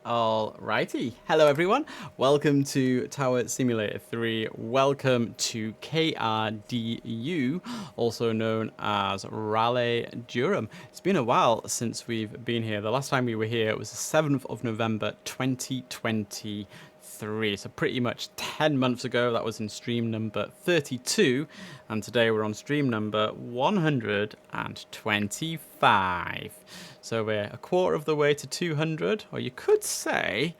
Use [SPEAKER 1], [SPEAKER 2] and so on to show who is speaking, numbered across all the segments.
[SPEAKER 1] Alrighty, hello everyone, welcome to Tower Simulator 3, welcome to KRDU, also known as Raleigh-Durham. It's been a while since we've been here. The last time we were here was the 7th of November 2023, so pretty much 10 months ago. That was in stream number 32, and today we're on stream number 125. So we're a quarter of the way to 200, or you could say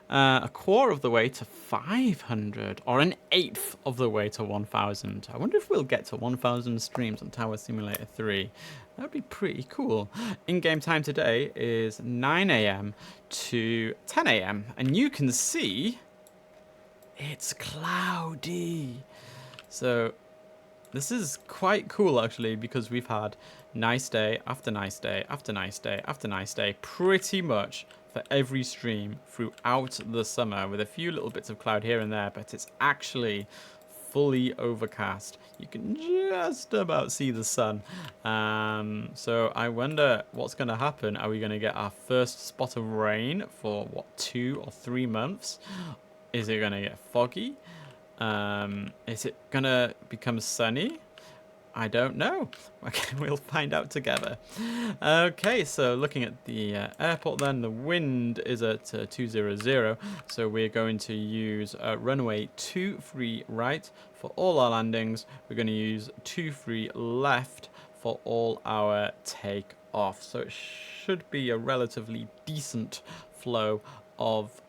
[SPEAKER 1] a quarter of the way to 500, or an eighth of the way to 1,000. I wonder if we'll get to 1,000 streams on Tower Simulator 3. That would be pretty cool. In-game time today is 9 AM to 10 AM, and you can see it's cloudy. So this is quite cool actually, because we've had nice day after nice day after nice day after nice day pretty much for every stream throughout the summer, with a few little bits of cloud here and there, but it's actually fully overcast. You can just about see the sun. So I wonder what's going to happen. Are we going to get our first spot of rain for what, 2 or 3 months? Is it going to get foggy? Is it gonna become sunny? I don't know. Okay, we'll find out together. Okay, so looking at the airport then, the wind is at 200, so we're going to use runway 23 right for all our landings. We're going to use 23 left for all our takeoff. So it should be a relatively decent flow of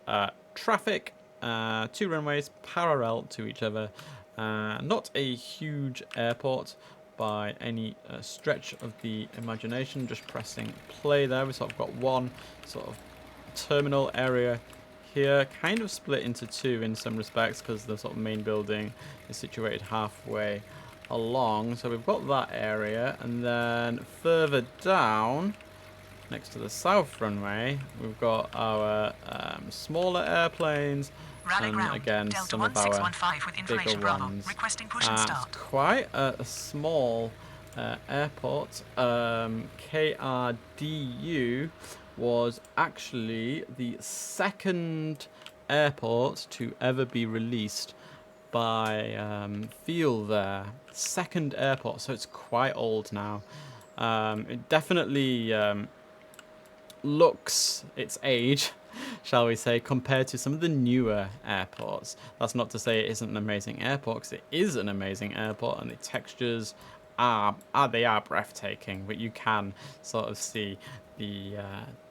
[SPEAKER 1] traffic. 2 runways parallel to each other. Not a huge airport by any stretch of the imagination. Just pressing play there. We've sort of got one sort of terminal area here, kind of split into 2 in some respects, because the sort of main building is situated halfway along. So we've got that area, and then further down, next to the south runway, we've got our smaller airplanes, and again some of our bigger ones. It's quite a small airport. KRDU was actually the second airport to ever be released by Feel there. Second airport, so it's quite old now. It definitely looks its age, shall we say, compared to some of the newer airports. That's not to say it isn't an amazing airport, because it is an amazing airport, and the textures are breathtaking, but you can sort of see the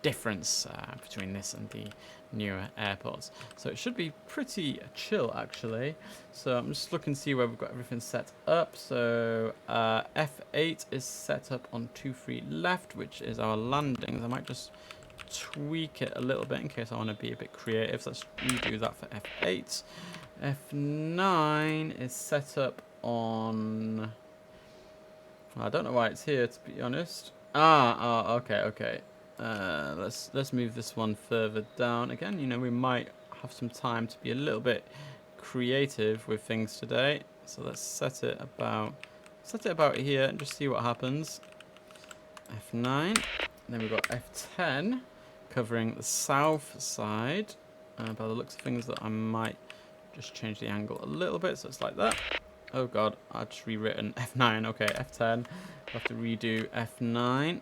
[SPEAKER 1] difference between this and the newer airports. So it should be pretty chill actually. So I'm just looking to see where we've got everything set up. So F8 is set up on 23 left, which is our landings. I might just tweak it a little bit in case I want to be a bit creative. So let's redo that for F8. F9 is set up on, I don't know why it's here, to be honest. Okay. Let's move this one further down. Again, you know, we might have some time to be a little bit creative with things today. So let's set it about here and just see what happens. F9. Then we've got F10 covering the south side. By the looks of things, that I might just change the angle a little bit, so it's like that. Oh god, I've just rewritten F9. Okay, F10. I'll have to redo F9.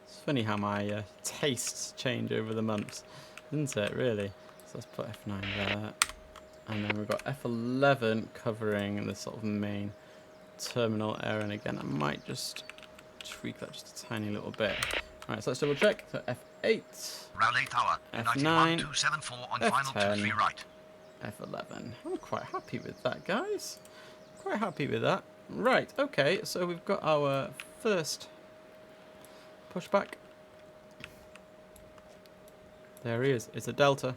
[SPEAKER 1] It's funny how my tastes change over the months, isn't it, really? So let's put F9 there. And then we've got F11 covering the sort of main terminal area. And again, I might just tweak that just a tiny little bit. Alright, so let's double check. So F8,
[SPEAKER 2] Raleigh Tower,
[SPEAKER 1] F9,
[SPEAKER 2] 274 on
[SPEAKER 1] F10,
[SPEAKER 2] final 23 right.
[SPEAKER 1] F11. I'm quite happy with that, guys. Quite happy with that. Right, okay, so we've got our first pushback. There he is. It's a Delta.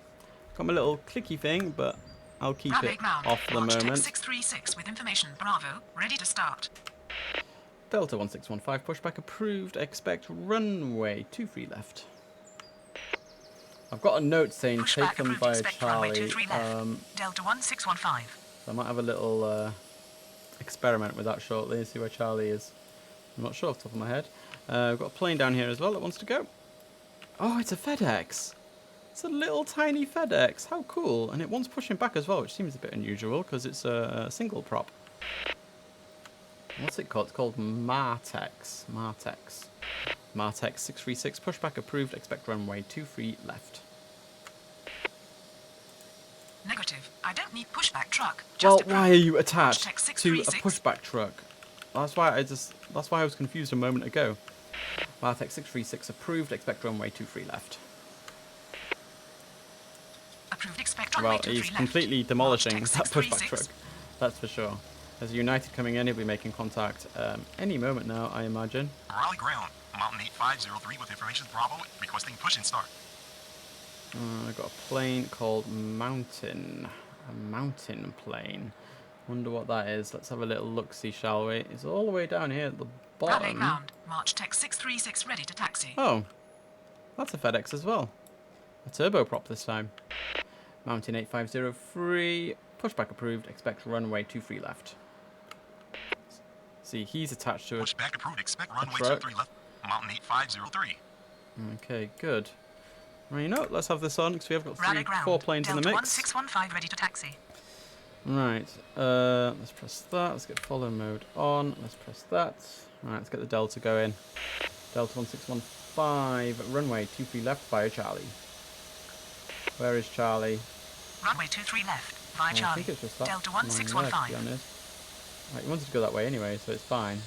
[SPEAKER 1] Got my little clicky thing, but I'll keep it off for the moment.
[SPEAKER 2] 636 with information. Bravo. Ready to start.
[SPEAKER 1] Delta 1615 pushback approved. Expect runway 23 left. I've got a note saying
[SPEAKER 2] Pushback
[SPEAKER 1] taken
[SPEAKER 2] approved,
[SPEAKER 1] by
[SPEAKER 2] expect
[SPEAKER 1] Charlie.
[SPEAKER 2] runway 23 left. Delta 1615.
[SPEAKER 1] So I might have a little experiment with that shortly and see where Charlie is. I'm not sure off the top of my head. We've got a plane down here as well that wants to go. Oh, it's a FedEx. It's a little tiny FedEx. How cool. And it wants pushing back as well, which seems a bit unusual because it's a single prop. What's it called? It's called Martex. Martex 636. Pushback approved. Expect runway 23 left.
[SPEAKER 2] Negative. I don't need pushback truck.
[SPEAKER 1] Well,
[SPEAKER 2] Just
[SPEAKER 1] why are you attached
[SPEAKER 2] Text
[SPEAKER 1] to a
[SPEAKER 2] 636.
[SPEAKER 1] pushback truck? That's why I was confused a moment ago. Martex 636 approved. Expect runway 23 left.
[SPEAKER 2] Approved. Expect runway
[SPEAKER 1] Well,
[SPEAKER 2] 23
[SPEAKER 1] he's
[SPEAKER 2] left.
[SPEAKER 1] completely demolishing
[SPEAKER 2] Text
[SPEAKER 1] that pushback
[SPEAKER 2] 636.
[SPEAKER 1] truck. That's for sure. There's United coming in. He'll be making contact any moment now, I imagine.
[SPEAKER 2] Raleigh ground. Mountain 8503 with information Bravo requesting push and start.
[SPEAKER 1] I've got a plane called Mountain. A mountain plane. Wonder what that is. Let's have a little look-see, shall we? It's all the way down here at the
[SPEAKER 2] Raleigh
[SPEAKER 1] bottom.
[SPEAKER 2] ground. March text 636 ready to taxi.
[SPEAKER 1] Oh, that's a FedEx as well. A turboprop this time. Mountain 8503. Pushback approved. Expect runway 23 left. See, he's attached to a
[SPEAKER 2] Pushback approved. Expect runway
[SPEAKER 1] truck.
[SPEAKER 2] 23 left. Mountain 8503.
[SPEAKER 1] Okay, good. Well, you know what? Let's have this on because we have got
[SPEAKER 2] Raleigh ground.
[SPEAKER 1] 4 planes in the
[SPEAKER 2] Delta
[SPEAKER 1] mix.
[SPEAKER 2] 1615 ready to taxi.
[SPEAKER 1] Right, let's press that. Let's get follow mode on. Let's press that. Right, let's get the Delta going. Delta 1615, runway 23 left via Charlie. Where is Charlie?
[SPEAKER 2] Runway 23 left via
[SPEAKER 1] I
[SPEAKER 2] Charlie.
[SPEAKER 1] think it's just that
[SPEAKER 2] Delta
[SPEAKER 1] line there, to be
[SPEAKER 2] 1615.
[SPEAKER 1] honest. Right, he wanted to go that way anyway, so it's fine.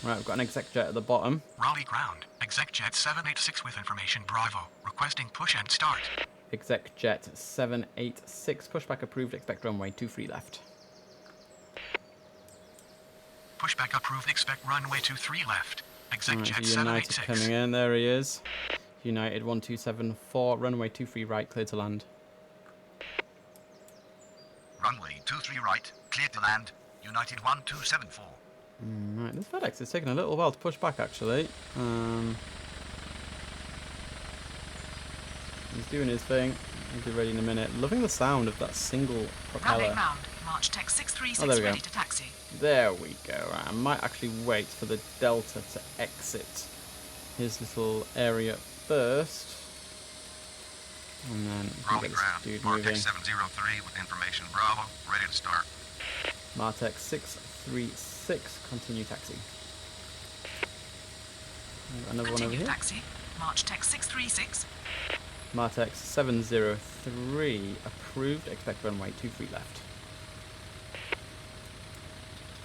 [SPEAKER 1] Right, we've got an exec jet at the bottom.
[SPEAKER 2] Raleigh ground. Exec jet 786 with information Bravo. Requesting push and start.
[SPEAKER 1] Exec jet 786, pushback approved, expect runway 23 left.
[SPEAKER 2] Pushback approved. Expect runway 23 left. Exec
[SPEAKER 1] Right,
[SPEAKER 2] jet
[SPEAKER 1] so United
[SPEAKER 2] 786.
[SPEAKER 1] coming in, there he is. United 1274, runway 23 right, clear to land.
[SPEAKER 2] Runway 23 right. Clear to land. United 1274.
[SPEAKER 1] Right, this FedEx is taking a little while to push back actually. He's doing his thing. He'll be ready in a minute. Loving the sound of that single propeller.
[SPEAKER 2] Raleigh ground. March text 636
[SPEAKER 1] Oh, there we
[SPEAKER 2] ready
[SPEAKER 1] go.
[SPEAKER 2] to taxi.
[SPEAKER 1] There we go. Right, I might actually wait for the Delta to exit his little area first. And then we can
[SPEAKER 2] Raleigh
[SPEAKER 1] get
[SPEAKER 2] ground.
[SPEAKER 1] this dude moving.
[SPEAKER 2] Martex 703 with information Bravo. Ready to start.
[SPEAKER 1] Martex 636, continue taxi. Another one over
[SPEAKER 2] Continue
[SPEAKER 1] here.
[SPEAKER 2] taxi. March text 636.
[SPEAKER 1] Martex 703, approved, expect runway 23 left.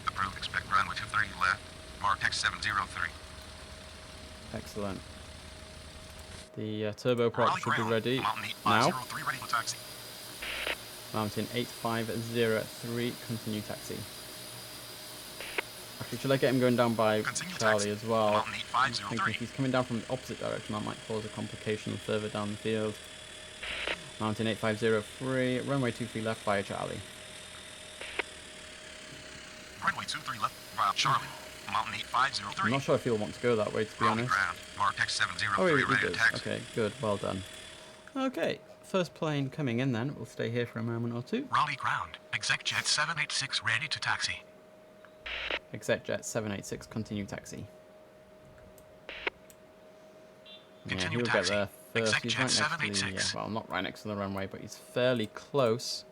[SPEAKER 2] Approved. Expect runway 23 left. Martex 703.
[SPEAKER 1] Excellent. The turboprop
[SPEAKER 2] Raleigh
[SPEAKER 1] should be
[SPEAKER 2] ground.
[SPEAKER 1] ready
[SPEAKER 2] Mountain
[SPEAKER 1] now.
[SPEAKER 2] 8503 ready for taxi.
[SPEAKER 1] Mountain 8503, continue taxi. Actually, should I get him going down by
[SPEAKER 2] Continue
[SPEAKER 1] Charlie
[SPEAKER 2] taxi.
[SPEAKER 1] as well?
[SPEAKER 2] Mountain
[SPEAKER 1] I'm thinking
[SPEAKER 2] 8503.
[SPEAKER 1] if he's coming down from the opposite direction, that might cause a complication further down the field. Mountain 8503, runway 23 left via Charlie.
[SPEAKER 2] Runway 23 left via Charlie. Mountain
[SPEAKER 1] I'm
[SPEAKER 2] 8503.
[SPEAKER 1] not sure if he'll want to go that way, to be
[SPEAKER 2] Raleigh
[SPEAKER 1] honest.
[SPEAKER 2] ground. Martex 703
[SPEAKER 1] Oh, he
[SPEAKER 2] ready to
[SPEAKER 1] does.
[SPEAKER 2] taxi.
[SPEAKER 1] Okay, good, well done. Okay, first plane coming in then. We'll stay here for a moment or two.
[SPEAKER 2] Raleigh ground. Exec jet 786 ready to taxi.
[SPEAKER 1] Exec jet 786, continue taxi. Yeah,
[SPEAKER 2] Continue
[SPEAKER 1] he'll
[SPEAKER 2] taxi.
[SPEAKER 1] get there first.
[SPEAKER 2] Exec
[SPEAKER 1] He's
[SPEAKER 2] jet
[SPEAKER 1] right next to the,
[SPEAKER 2] 786.
[SPEAKER 1] well, not right next to the runway, but he's fairly close.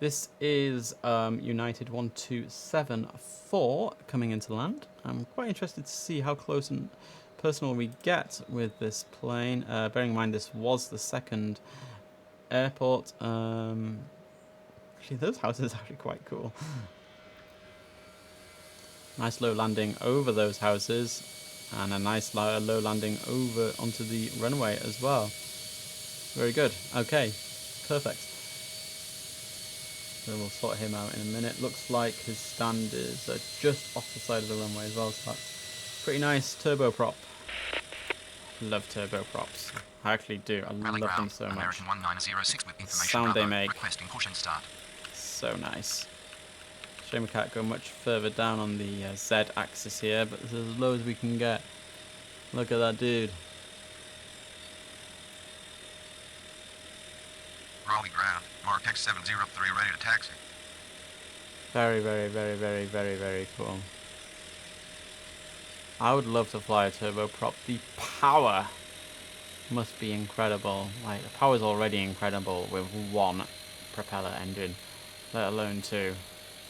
[SPEAKER 1] This is United 1274 coming into land. I'm quite interested to see how close and personal we get with this plane. Bearing in mind this was the second airport. Actually, those houses are actually quite cool. Nice low landing over those houses, and a nice low landing over onto the runway as well. Very good. Okay, perfect. So we'll sort him out in a minute. Looks like his stand is just off the side of the runway as well, so that's pretty nice. Turboprop. Love turboprops. I actually do. I
[SPEAKER 2] Raleigh
[SPEAKER 1] love them
[SPEAKER 2] ground.
[SPEAKER 1] so much.
[SPEAKER 2] American 1906 with information
[SPEAKER 1] Sound they
[SPEAKER 2] Bravo.
[SPEAKER 1] make.
[SPEAKER 2] Requesting push and start.
[SPEAKER 1] So nice. Shame we can't go much further down on the Z axis here, but this is as low as we can get. Look at that dude.
[SPEAKER 2] Raleigh ground. Martex 703 ready to taxi.
[SPEAKER 1] Very, very, very, very, very, very cool. I would love to fly a turboprop. The power must be incredible. Like, the power's already incredible with one propeller engine, let alone two.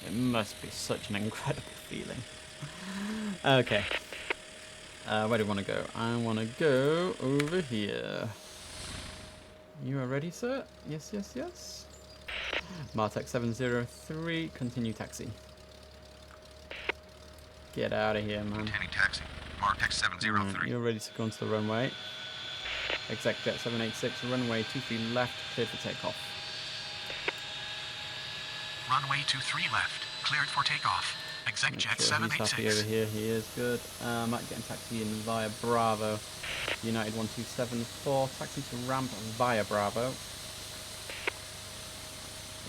[SPEAKER 1] It must be such an incredible feeling. Okay. Where do I want to go? I want to go over here. You are ready, sir? Yes, yes, yes. Martech 703, continue taxi. Get out of here, man.
[SPEAKER 2] Containing taxi. Martech 703.
[SPEAKER 1] You're ready to go onto the runway. Execjet 786, runway 23 left, cleared for takeoff.
[SPEAKER 2] Runway 23 left. Cleared for takeoff. Execjet
[SPEAKER 1] He's happy over
[SPEAKER 2] 786.
[SPEAKER 1] here. He is good. Might get in taxi in via Bravo. United 1274. Taxi to ramp via Bravo.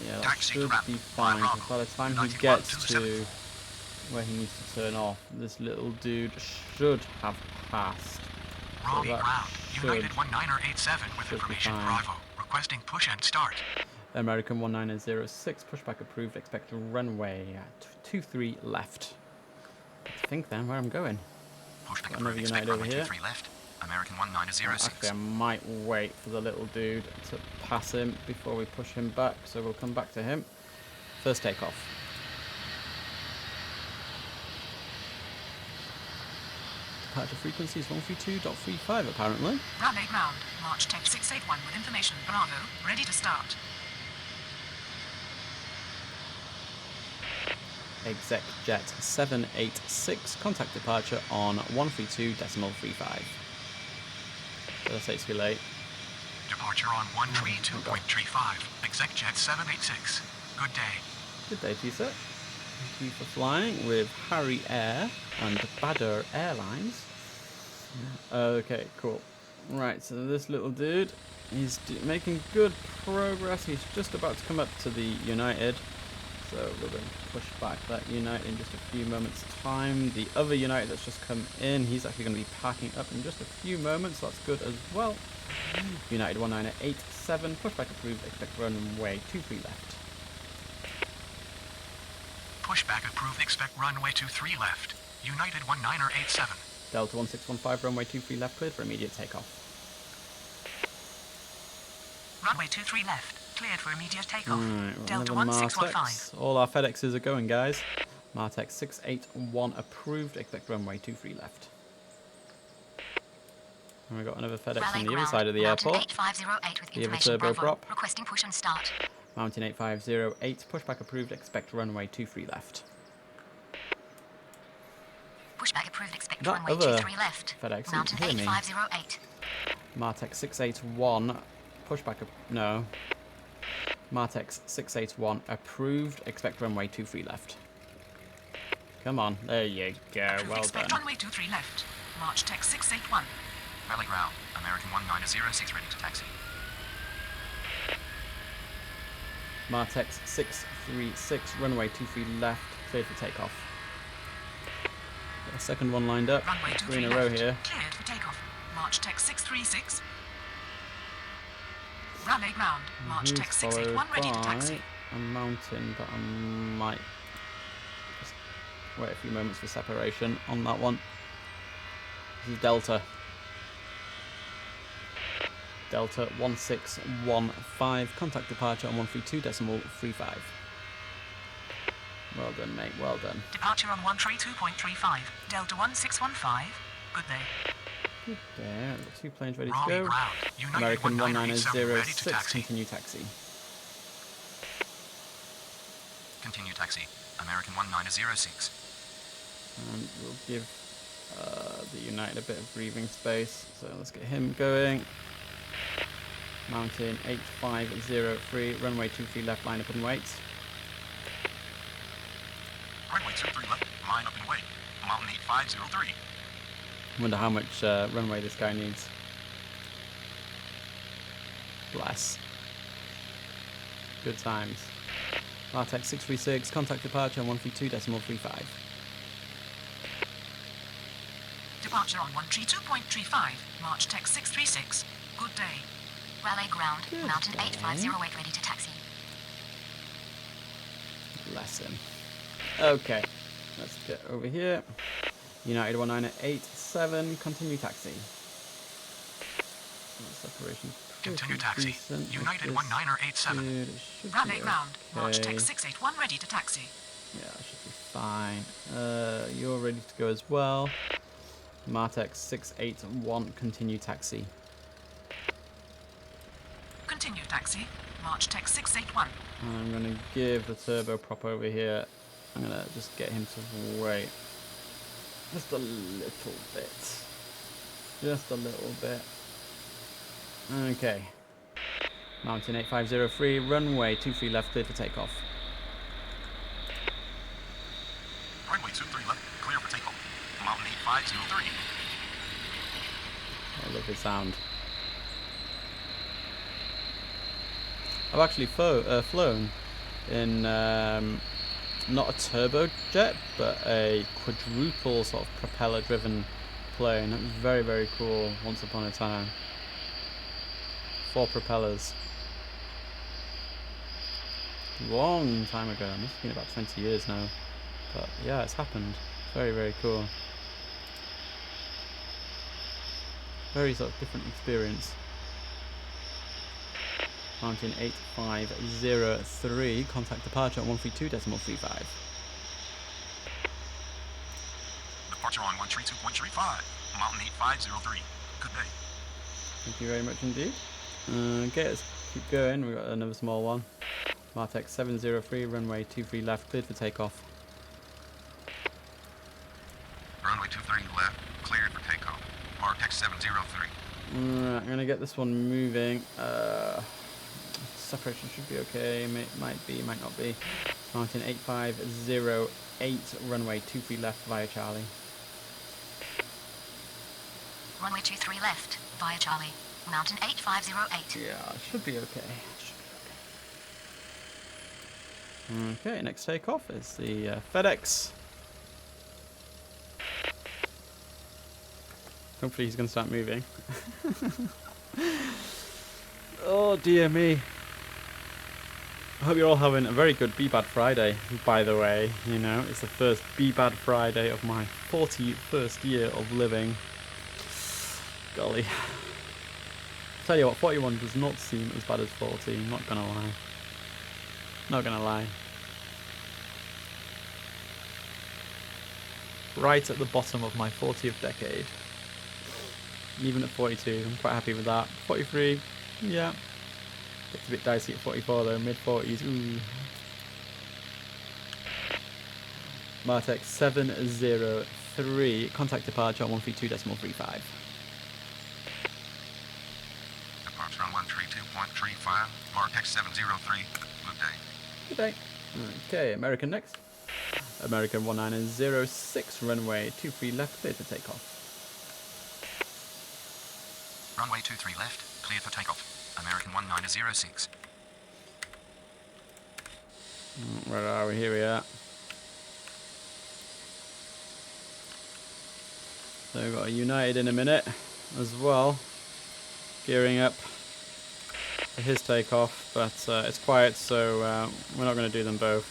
[SPEAKER 1] Yeah, that
[SPEAKER 2] Taxi
[SPEAKER 1] should
[SPEAKER 2] ramp
[SPEAKER 1] be
[SPEAKER 2] via
[SPEAKER 1] fine.
[SPEAKER 2] Bravo.
[SPEAKER 1] Because by the time he
[SPEAKER 2] United
[SPEAKER 1] gets to
[SPEAKER 2] 1274.
[SPEAKER 1] where he needs to turn off, this little dude should have passed. So
[SPEAKER 2] Raleigh
[SPEAKER 1] that
[SPEAKER 2] ground.
[SPEAKER 1] should
[SPEAKER 2] United 1987 with
[SPEAKER 1] be
[SPEAKER 2] information
[SPEAKER 1] fine.
[SPEAKER 2] Bravo. Requesting push and start.
[SPEAKER 1] American 1906, pushback approved, expect runway 23 left. Let's think then where I'm going.
[SPEAKER 2] Pushback
[SPEAKER 1] Another
[SPEAKER 2] approved. Expect
[SPEAKER 1] United over
[SPEAKER 2] runway
[SPEAKER 1] here.
[SPEAKER 2] 23 left. American 1906.
[SPEAKER 1] Actually, I might wait for the little dude to pass him before we push him back, so we'll come back to him. First takeoff. Departure frequency is 132.35 apparently.
[SPEAKER 3] Raleigh ground. March Tech 681 with information. Bravo. Ready to start.
[SPEAKER 1] Exec jet 786, contact departure on 132.35. Did I say it's too late?
[SPEAKER 2] Departure on 132.35. Execjet 786. Good day.
[SPEAKER 1] Good day to you, sir. Thank you for flying with Harry Air and Badr Airlines. Okay, cool. Right, so this little dude, he's making good progress. He's just about to come up to the United. So we're going to push back that United in just a few moments' time. The other United that's just come in, he's actually going to be packing up in just a few moments. That's good as well. United 1987, pushback approved, expect runway 23 left.
[SPEAKER 2] Pushback approved. Expect runway 23 left. United 1987.
[SPEAKER 1] Delta 1615, runway 23 left, cleared for immediate takeoff.
[SPEAKER 3] Runway 23 left. Cleared for immediate takeoff.
[SPEAKER 1] Right,
[SPEAKER 3] Delta
[SPEAKER 1] another
[SPEAKER 3] 1615.
[SPEAKER 1] Martex. All our FedExes are going, guys. Martex 681 approved, expect runway 23 left. And we've got another FedEx
[SPEAKER 3] Raleigh
[SPEAKER 1] on the other
[SPEAKER 3] ground.
[SPEAKER 1] side of the
[SPEAKER 3] Mountain
[SPEAKER 1] airport.
[SPEAKER 3] 8508 with
[SPEAKER 1] The other
[SPEAKER 3] information.
[SPEAKER 1] turboprop.
[SPEAKER 3] Bravo. Requesting push and start.
[SPEAKER 1] Mountain 8508, pushback approved, expect runway 23 left.
[SPEAKER 3] Pushback approved. Expect
[SPEAKER 1] That
[SPEAKER 3] runway
[SPEAKER 1] other
[SPEAKER 3] 23 left.
[SPEAKER 1] FedEx
[SPEAKER 3] Mountain
[SPEAKER 1] didn't hear me.
[SPEAKER 3] 8508.
[SPEAKER 1] Martex 681, pushback, no. Martex 681 approved, expect runway 23 left. Come on, there you go,
[SPEAKER 3] Approved.
[SPEAKER 1] well
[SPEAKER 3] Expect
[SPEAKER 1] done.
[SPEAKER 3] runway 23 left. March Tech 681.
[SPEAKER 2] Raleigh ground. American 1906 ready to taxi.
[SPEAKER 1] Martex 636, runway 23 left, cleared for takeoff. Got a second one lined up,
[SPEAKER 3] Runway
[SPEAKER 1] 3
[SPEAKER 3] 23
[SPEAKER 1] in a row
[SPEAKER 3] left.
[SPEAKER 1] here.
[SPEAKER 3] Cleared for takeoff. March Tech 636. Raleigh ground. March Tech
[SPEAKER 1] He's
[SPEAKER 3] 681
[SPEAKER 1] followed
[SPEAKER 3] ready to taxi.
[SPEAKER 1] by a mountain, but I might just wait a few moments for separation on that one. This is Delta. Delta 1615, contact departure on 132.35. Well done, mate, well done.
[SPEAKER 3] Departure on 132.35. Delta 1615. Good day.
[SPEAKER 1] Good there, we've got 2 planes ready to
[SPEAKER 2] Raleigh
[SPEAKER 1] go.
[SPEAKER 2] ground. United
[SPEAKER 1] American
[SPEAKER 2] 1987 ready to
[SPEAKER 1] 1906,
[SPEAKER 2] taxi.
[SPEAKER 1] continue taxi.
[SPEAKER 2] Continue taxi. American 1906.
[SPEAKER 1] And we'll give the United a bit of breathing space. So let's get him going. Mountain 8503, runway 23 left, line up and wait.
[SPEAKER 2] Runway 23 left. Line up and wait. Mountain 8503.
[SPEAKER 1] Wonder how much runway this guy needs. Bless. Good times. Martex 636, contact departure on 132.35.
[SPEAKER 3] Departure on 132.35. March Tech 636. Good day. Raleigh ground.
[SPEAKER 1] Good
[SPEAKER 3] Mountain
[SPEAKER 1] day.
[SPEAKER 3] 8508 ready to taxi.
[SPEAKER 1] Bless him. Okay, let's get over here. United 1987, continue taxi. Separation.
[SPEAKER 2] Continue taxi.
[SPEAKER 1] Decent.
[SPEAKER 2] United 1987.
[SPEAKER 1] Dude, it should
[SPEAKER 3] Raleigh
[SPEAKER 1] be
[SPEAKER 3] ground. March
[SPEAKER 1] okay.
[SPEAKER 3] text 681 ready to taxi.
[SPEAKER 1] Yeah, it should be fine. You're ready to go as well. Martex 681, continue taxi.
[SPEAKER 3] Continue taxi. March text 681.
[SPEAKER 1] I'm going to give the turbo prop over here. I'm going to just get him to wait. Just a little bit. Just a little bit. Okay. Mountain 8503, runway 23 left, clear for takeoff.
[SPEAKER 2] Runway 23 left, clear for takeoff. Mountain 8503.
[SPEAKER 1] I love the sound. I've actually flown in not a turbojet, but a quadruple sort of propeller-driven plane. That was very, very cool once upon a time. 4 propellers. Long time ago. It must have been about 20 years now. But yeah, it's happened. Very, very cool. Very sort of different experience. Mountain 8503, contact departure on 132.35.
[SPEAKER 2] Departure on 132.35. Mountain 8503. Good day.
[SPEAKER 1] Thank you very much indeed. Okay, let's keep going. We've got another small one. Martex 703, runway 23 left, cleared for takeoff.
[SPEAKER 2] Runway 23 left, cleared for takeoff. Martex 703.
[SPEAKER 1] I'm gonna get this one moving. Separation should be okay. Might be, might not be. Mountain 8508, runway 23 left via Charlie.
[SPEAKER 3] Runway 23 left via Charlie. Mountain 8508.
[SPEAKER 1] Yeah, should be okay. Okay, next takeoff is the FedEx. Hopefully he's going to start moving. Oh dear me. I hope you're all having a very good Be Bad Friday, by the way. You know, it's the first Be Bad Friday of my 41st year of living. Golly. Tell you what, 41 does not seem as bad as 40, I'm not gonna lie. Not gonna lie. Right at the bottom of my 40th decade. Even at 42, I'm quite happy with that. 43, yeah. Gets a bit dicey at 44 though, mid-40s, ooh. Martex 703, contact departure on 132.35.
[SPEAKER 2] Departure on 132.35. Martex 703. Good day.
[SPEAKER 1] Good day. Okay, American next. American 1906, runway 23 left, cleared for takeoff.
[SPEAKER 2] Runway 23 left, cleared for takeoff. American 1906.
[SPEAKER 1] Where are we? Here we are. So we've got a United in a minute as well. Gearing up for his takeoff, but it's quiet, so we're not going to do them both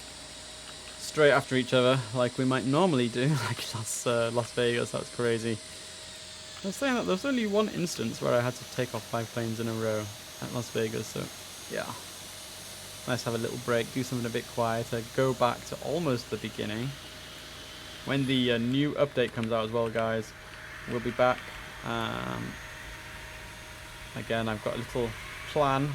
[SPEAKER 1] straight after each other like we might normally do. Like that's Las Vegas, that's crazy. I was saying that there's only one instance where I had to take off 5 planes in a row at Las Vegas, so yeah. Nice to have a little break, do something a bit quieter, go back to almost the beginning. When the new update comes out as well, guys, we'll be back. Again, I've got a little plan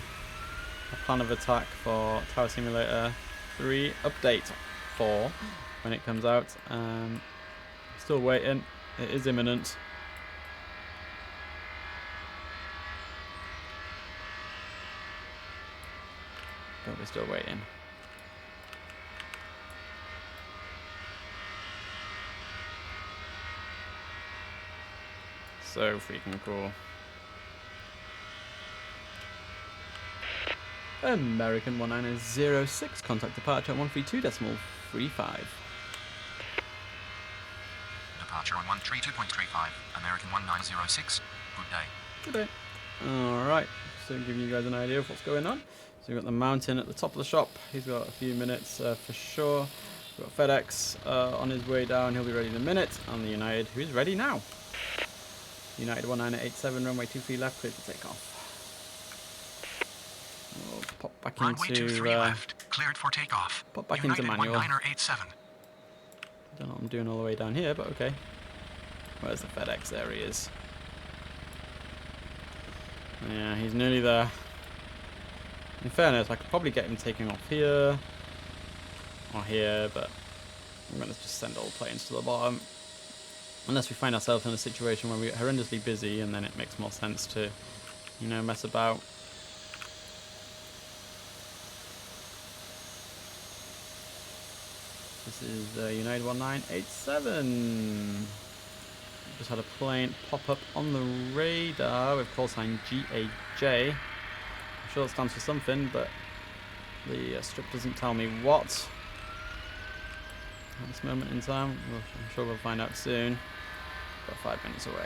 [SPEAKER 1] of attack for Tower Simulator 3 update 4 when it comes out. Still waiting, it is imminent. But we're still waiting. So freaking cool. American 1906, contact departure at 132.35.
[SPEAKER 2] Departure on 132.35. American 1906. Good day.
[SPEAKER 1] Good day. Alright, so giving you guys an idea of what's going on. So we've got the mountain at the top of the shop. He's got a few minutes for sure. We've got FedEx on his way down. He'll be ready in a minute. And the United, who's ready now. United 1987, runway 23 left, cleared for takeoff. We'll pop back
[SPEAKER 2] Runway
[SPEAKER 1] into
[SPEAKER 2] 23 left, cleared for takeoff.
[SPEAKER 1] pop back
[SPEAKER 2] United
[SPEAKER 1] into manual.
[SPEAKER 2] 1987.
[SPEAKER 1] Don't know what I'm doing all the way down here, but okay. Where's the FedEx? There he is. Yeah, he's nearly there. In fairness, I could probably get him taking off here or here, but I'm going to just send all planes to the bottom. Unless we find ourselves in a situation where we get horrendously busy, and then it makes more sense to, you know, mess about. This is United 1987. Just had a plane pop up on the radar with call sign GAJ. I'm sure it stands for something, but the strip doesn't tell me what. At this moment in time, I'm sure we'll find out soon. About 5 minutes away.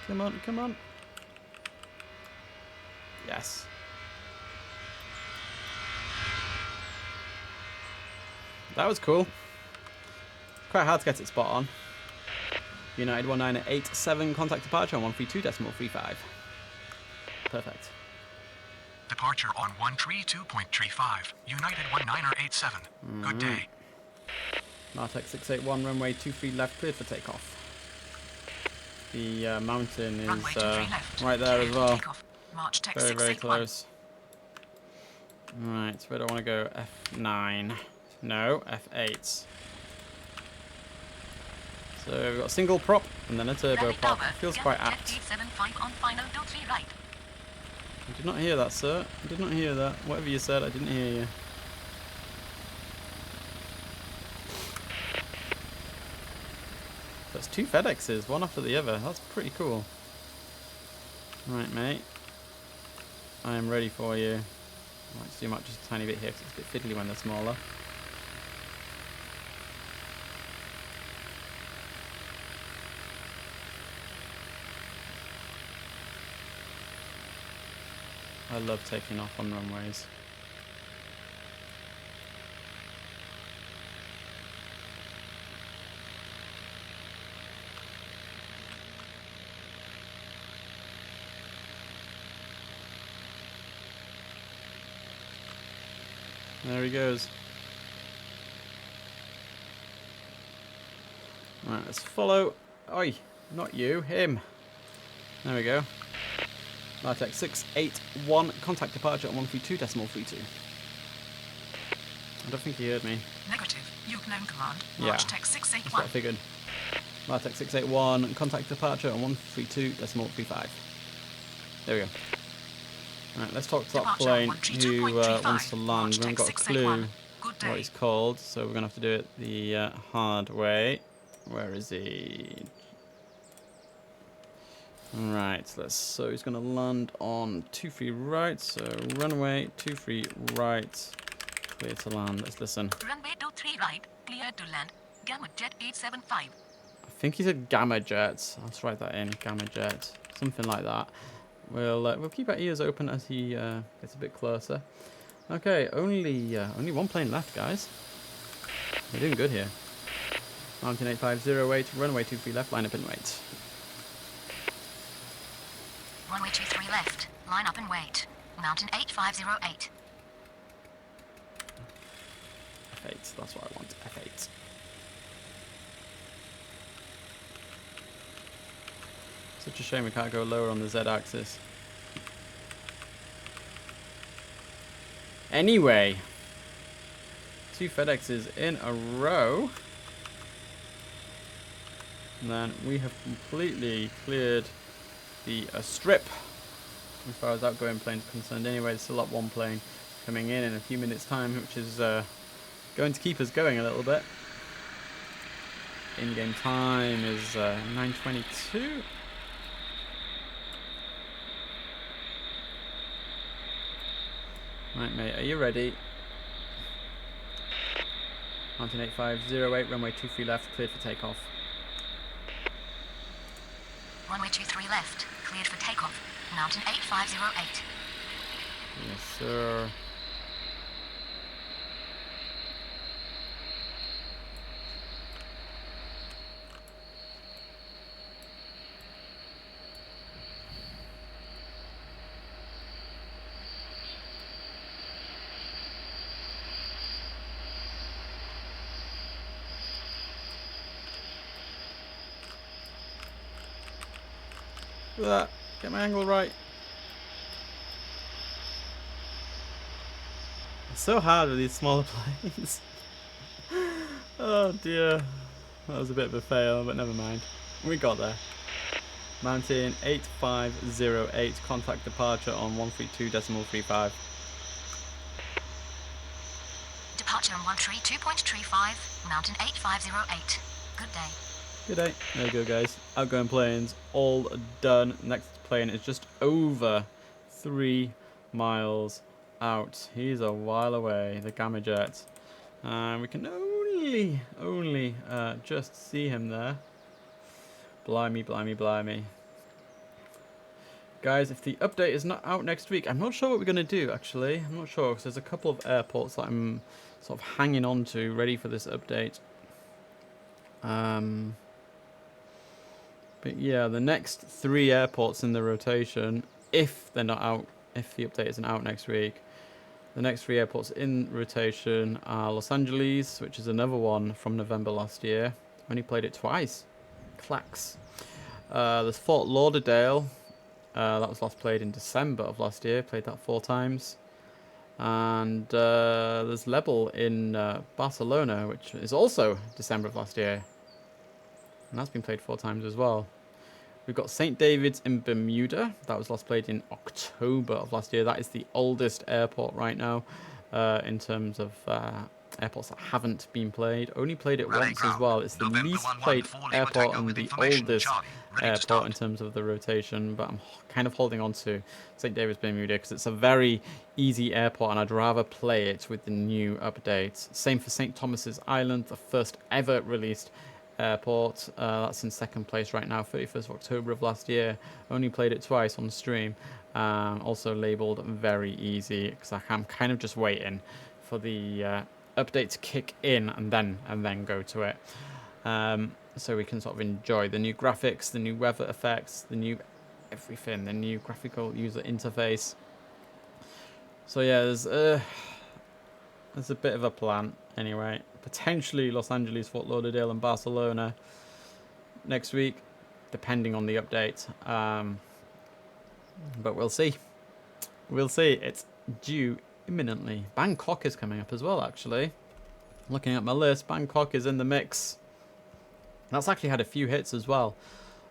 [SPEAKER 1] Come on, come on. Yes. That was cool. Quite hard to get it spot on. United 1987, contact departure on 132.35. Perfect.
[SPEAKER 2] Departure on 132.35. United 1987. Good day.
[SPEAKER 1] Nartek 681, runway 23 left, cleared for takeoff. The mountain is right there as well.
[SPEAKER 3] March tech
[SPEAKER 1] Very, very
[SPEAKER 3] 681.
[SPEAKER 1] close. Right, where do I want to go? F9. No, F8. So we've got a single prop and then a turbo prop. Feels quite apt.
[SPEAKER 3] On final, do 3 right.
[SPEAKER 1] I did not hear that, sir. I did not hear that. Whatever you said, I didn't hear you. That's 2 FedExes, one after the other. That's pretty cool. Right, mate. I am ready for you. I might zoom out just a tiny bit here because it's a bit fiddly when they're smaller. I love taking off on runways. There he goes. Right, let's follow. Oi, not you, him. There we go. Nartek 681, contact departure on 132.32. I don't think he heard me.
[SPEAKER 3] Negative. You've known command.
[SPEAKER 1] Yeah,
[SPEAKER 3] March tech
[SPEAKER 1] that's what I
[SPEAKER 3] 681.
[SPEAKER 1] figured. Nartek 681, contact departure on 132.35. There we go. Right, let's talk to that
[SPEAKER 3] Departure
[SPEAKER 1] plane
[SPEAKER 3] on
[SPEAKER 1] who
[SPEAKER 3] 132.35.
[SPEAKER 1] wants to land.
[SPEAKER 3] March
[SPEAKER 1] We haven't got a
[SPEAKER 3] tech
[SPEAKER 1] clue
[SPEAKER 3] 681. Good
[SPEAKER 1] what
[SPEAKER 3] day.
[SPEAKER 1] he's called, so we're going to have to do it the hard way. Where is he? Right, so he's going to land on 23 right, so runway 23 right, clear to land. Let's listen.
[SPEAKER 3] Runway 23 right, clear to land. Gamma Jet 875.
[SPEAKER 1] I think he said Gamma Jet. Let's write that in, Gamma Jet, something like that. We'll keep our ears open as he gets a bit closer. Okay, only one plane left, guys. We're doing good here. Mountain 8508, runway 23 left, line up and wait.
[SPEAKER 3] Runway 23 left, line up and wait. Mountain 8508.
[SPEAKER 1] F8, that's what I want, F8. Such a shame we can't go lower on the Z-axis. Anyway, 2 FedExes in a row. And then we have completely cleared the strip as far as outgoing planes are concerned. Anyway, there's still up one plane coming in a few minutes' time, which is going to keep us going a little bit. In-game time is 9:22. Right, mate, are you ready? Mountain 8508, runway 23 left, cleared for takeoff.
[SPEAKER 3] Runway 23 left, cleared for takeoff. Mountain 8508.
[SPEAKER 1] Yes, sir. Look at that. Get my angle right. It's so hard with these smaller planes. Oh dear. That was a bit of a fail, but never mind. We got there. Mountain 8508, contact departure on 132.35.
[SPEAKER 3] Departure on 132.35, Mountain 8508. Good day.
[SPEAKER 1] Good day. There you go, guys. Outgoing planes all done. Next plane is just over 3 miles out. He's a while away, the Gamma Jet. We can only just see him there. Blimey, blimey, blimey. Guys, if the update is not out next week, I'm not sure what we're going to do, actually. I'm not sure, because there's a couple of airports that I'm sort of hanging on to, ready for this update. But yeah, the next 3 airports in the rotation, if they're not out, if the update isn't out next week, the next 3 airports in rotation are Los Angeles, which is another one from November last year. Only played it twice. Clacks. There's Fort Lauderdale. That was last played in December of last year. Played that 4 times. And there's Lebel in Barcelona, which is also December of last year. And that's been played 4 times as well. We've got St. David's in Bermuda. That was last played in October of last year. That is the oldest airport right now in terms of airports that haven't been played. Only played it once as well. It's the least played airport and the oldest airport in terms of the rotation. But I'm kind of holding on to St. David's Bermuda because it's a very easy airport and I'd rather play it with the new updates. Same for St. Thomas's Island, the first ever released airport. That's in 2nd place right now, 31st of October of last year. Only played it twice on the stream. Also labelled very easy because I'm kind of just waiting for the update to kick in and then go to it. So we can sort of enjoy the new graphics, the new weather effects, the new everything, the new graphical user interface. So yeah, there's a bit of a plan anyway. Potentially Los Angeles, Fort Lauderdale and Barcelona next week, depending on the update. But we'll see. We'll see. It's due imminently. Bangkok is coming up as well, actually. Looking at my list, Bangkok is in the mix. That's actually had a few hits as well.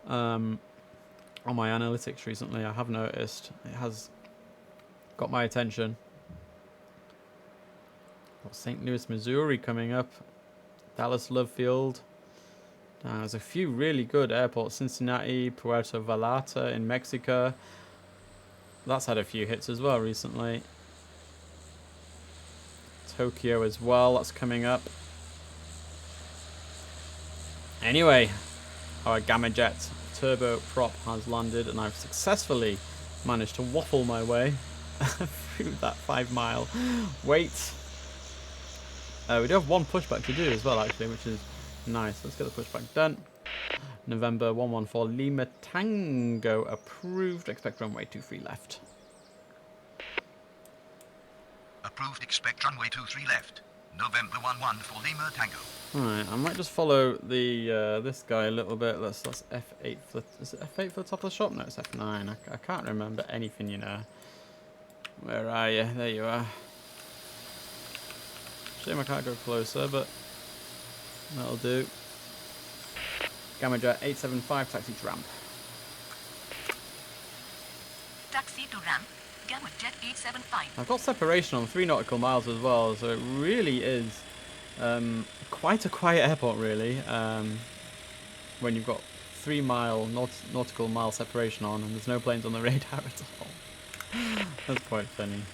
[SPEAKER 1] On my analytics recently, I have noticed. It has got my attention. Got St. Louis, Missouri coming up. Dallas Love Field. There's a few really good airports. Cincinnati, Puerto Vallarta in Mexico. That's had a few hits as well recently. Tokyo as well. That's coming up. Anyway, our Gamma Jet turboprop has landed and I've successfully managed to waffle my way through that 5-mile wait. We do have 1 pushback to do as well, actually, which is nice. Let's get the pushback done. November 114 Lima Tango approved. Expect runway 23 left.
[SPEAKER 2] Approved, expect runway 23 left. November 114 Lima Tango.
[SPEAKER 1] Alright, I might just follow the this guy a little bit. Let's F8 for is it F8 for the top of the shop? No, it's F9. I can't remember anything, you know. Where are you? There you are. Shame I can't go closer, but that'll do. Gamma Jet 875, taxi to ramp.
[SPEAKER 3] Taxi to ramp, Gamma Jet 875.
[SPEAKER 1] I've got separation on 3 nautical miles as well, so it really is quite a quiet airport, really. When you've got 3 nautical mile separation on and there's no planes on the radar at all. That's quite funny.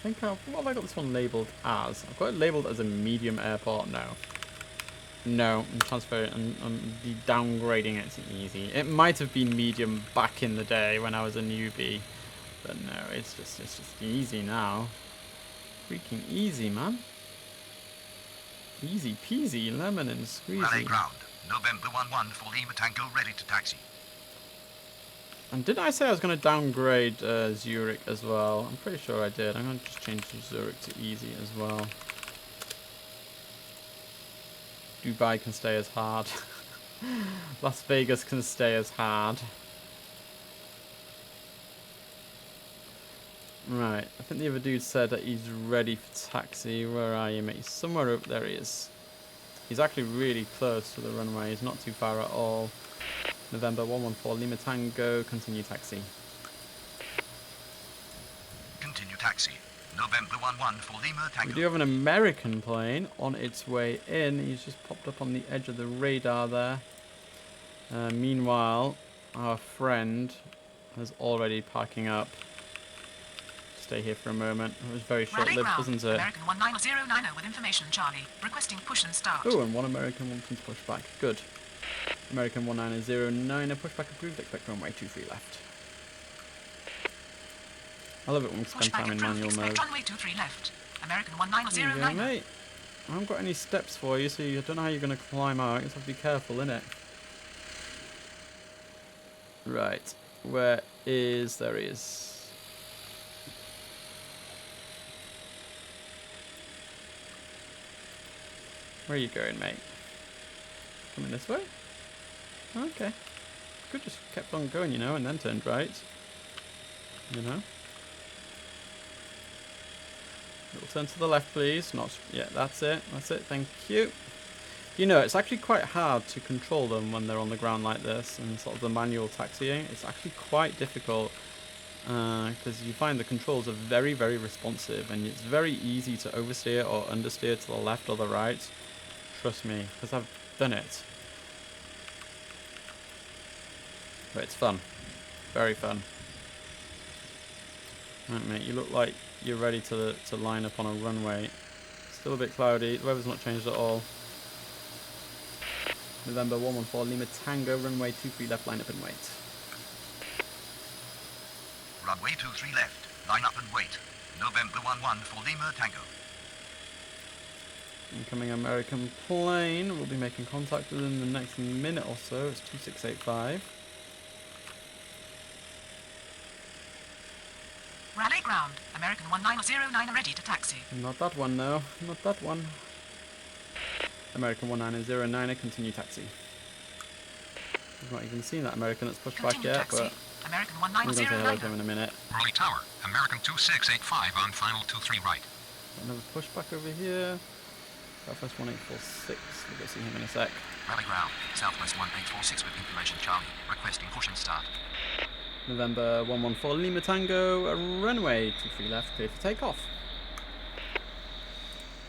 [SPEAKER 1] think what have I got this one labelled as? I've got it labelled as a medium airport. No, I'm transferring. I'm downgrading it to easy. It might have been medium back in the day when I was a newbie, but no, it's just easy now. Freaking easy, man. Easy peasy, lemon and
[SPEAKER 2] Raleigh
[SPEAKER 1] squeezy.
[SPEAKER 2] ground. November 11 for Lima Tango, ready to taxi.
[SPEAKER 1] And didn't I say I was going to downgrade Zurich as well? I'm pretty sure I did. I'm going to just change Zurich to easy as well. Dubai can stay as hard. Las Vegas can stay as hard. Right, I think the other dude said that he's ready for taxi. Where are you, mate? He's somewhere up there. He is. He's actually really close to the runway. He's not too far at all. November 114 Lima Tango, continue taxi.
[SPEAKER 2] Continue taxi. November 11 for Lima Tango.
[SPEAKER 1] We do have an American plane on its way in. He's just popped up on the edge of the radar there. Meanwhile, our friend is already parking up. Stay here for a moment. It was very short-lived, wasn't it?
[SPEAKER 3] American 19090 with information, Charlie. Requesting push and start.
[SPEAKER 1] Oh, and one American wanting to push back. Good. American 19090, pushback approved. Expect runway 23 left. I love it when we spend time in manual mode.
[SPEAKER 3] Runway 23 left. American
[SPEAKER 1] There you go,
[SPEAKER 3] 19090.
[SPEAKER 1] mate. I haven't got any steps for you, so you don't know how you're going to climb out. You just have to be careful, innit? Right. Where is... There he is. Where are you going, mate? Coming this way? Okay. Could just kept on going, you know, and then turned right. You know? Little turn to the left, please. Not... Yeah, that's it. That's it. Thank you. You know, it's actually quite hard to control them when they're on the ground like this, and sort of the manual taxiing. It's actually quite difficult because you find the controls are very, very responsive, and it's very easy to oversteer or understeer to the left or the right. Trust me, because I've done it. But it's fun. Very fun. Right, mate, you look like you're ready to line up on a runway. Still a bit cloudy. The weather's not changed at all. November 114 Lima Tango, runway 23 left, line up and wait.
[SPEAKER 2] Runway 23 left. Line up and wait. November 11 for Lima Tango.
[SPEAKER 1] Incoming American plane. We'll be making contact within the next minute or so. It's 2685.
[SPEAKER 3] Raleigh ground. American 19090 ready to taxi.
[SPEAKER 1] Not that one, no. Not that one. American 19090, continue taxi. I've not even seen that American that's pushed back yet,
[SPEAKER 3] taxi.
[SPEAKER 1] but
[SPEAKER 3] American
[SPEAKER 1] I'm going to say hello to
[SPEAKER 3] 19090.
[SPEAKER 1] him in a minute.
[SPEAKER 2] Raleigh Tower. American 2685 on final 23 right.
[SPEAKER 1] Another pushback over here. Southwest 1846. We'll go see him in a sec.
[SPEAKER 2] Raleigh ground. Southwest 1846 with information, Charlie. Requesting push and start.
[SPEAKER 1] November 114 Lima Tango, runway 23 left, clear for takeoff.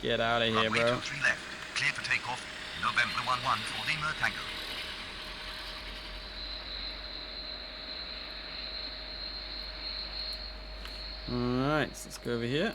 [SPEAKER 1] Get out of here,
[SPEAKER 2] Runway
[SPEAKER 1] bro.
[SPEAKER 2] 23 left. Clear for takeoff. November 11 for Lima Tango.
[SPEAKER 1] Alright, so let's go over here.